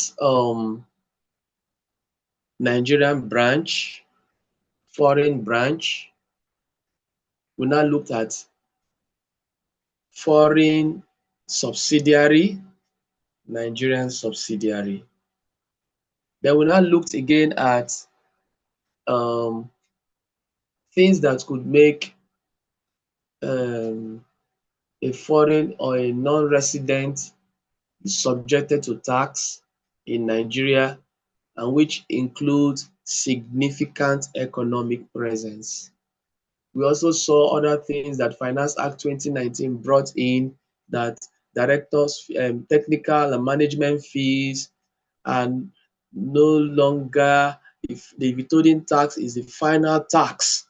Nigerian branch, foreign branch. We now looked at foreign subsidiary, Nigerian subsidiary. Then we now looked again at um, things that could make a foreign or a non-resident subjected to tax in Nigeria, and which includes significant economic presence. We also saw other things that Finance Act 2019 brought in, that directors, technical and management fees, and no longer, if the withholding tax is the final tax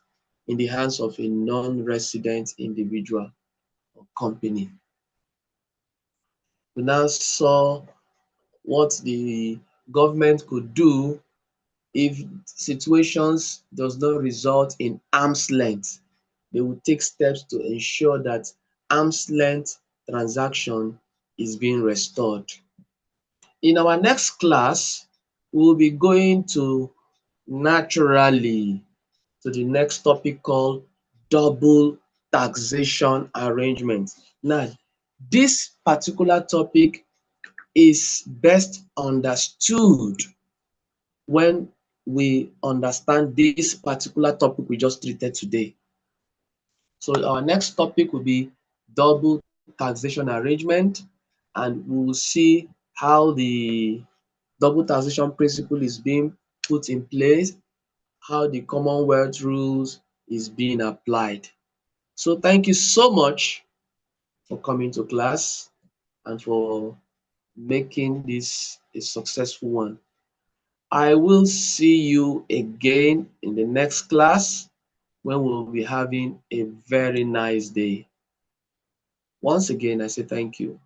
in the hands of a non-resident individual or company. We now saw what the government could do if situations does not result in arm's length. They will take steps to ensure that arm's length transaction is being restored. In our next class, we will be going to naturally to the next topic called double taxation arrangement. Now, this particular topic is best understood when we understand this particular topic we just treated today. So our next topic will be double taxation arrangement, and we will see how the double taxation principle is being put in place, how the Commonwealth rules is being applied. So thank you so much for coming to class and for making this a successful one. I will see you again in the next class when we'll be having a very nice day. Once again, I say thank you.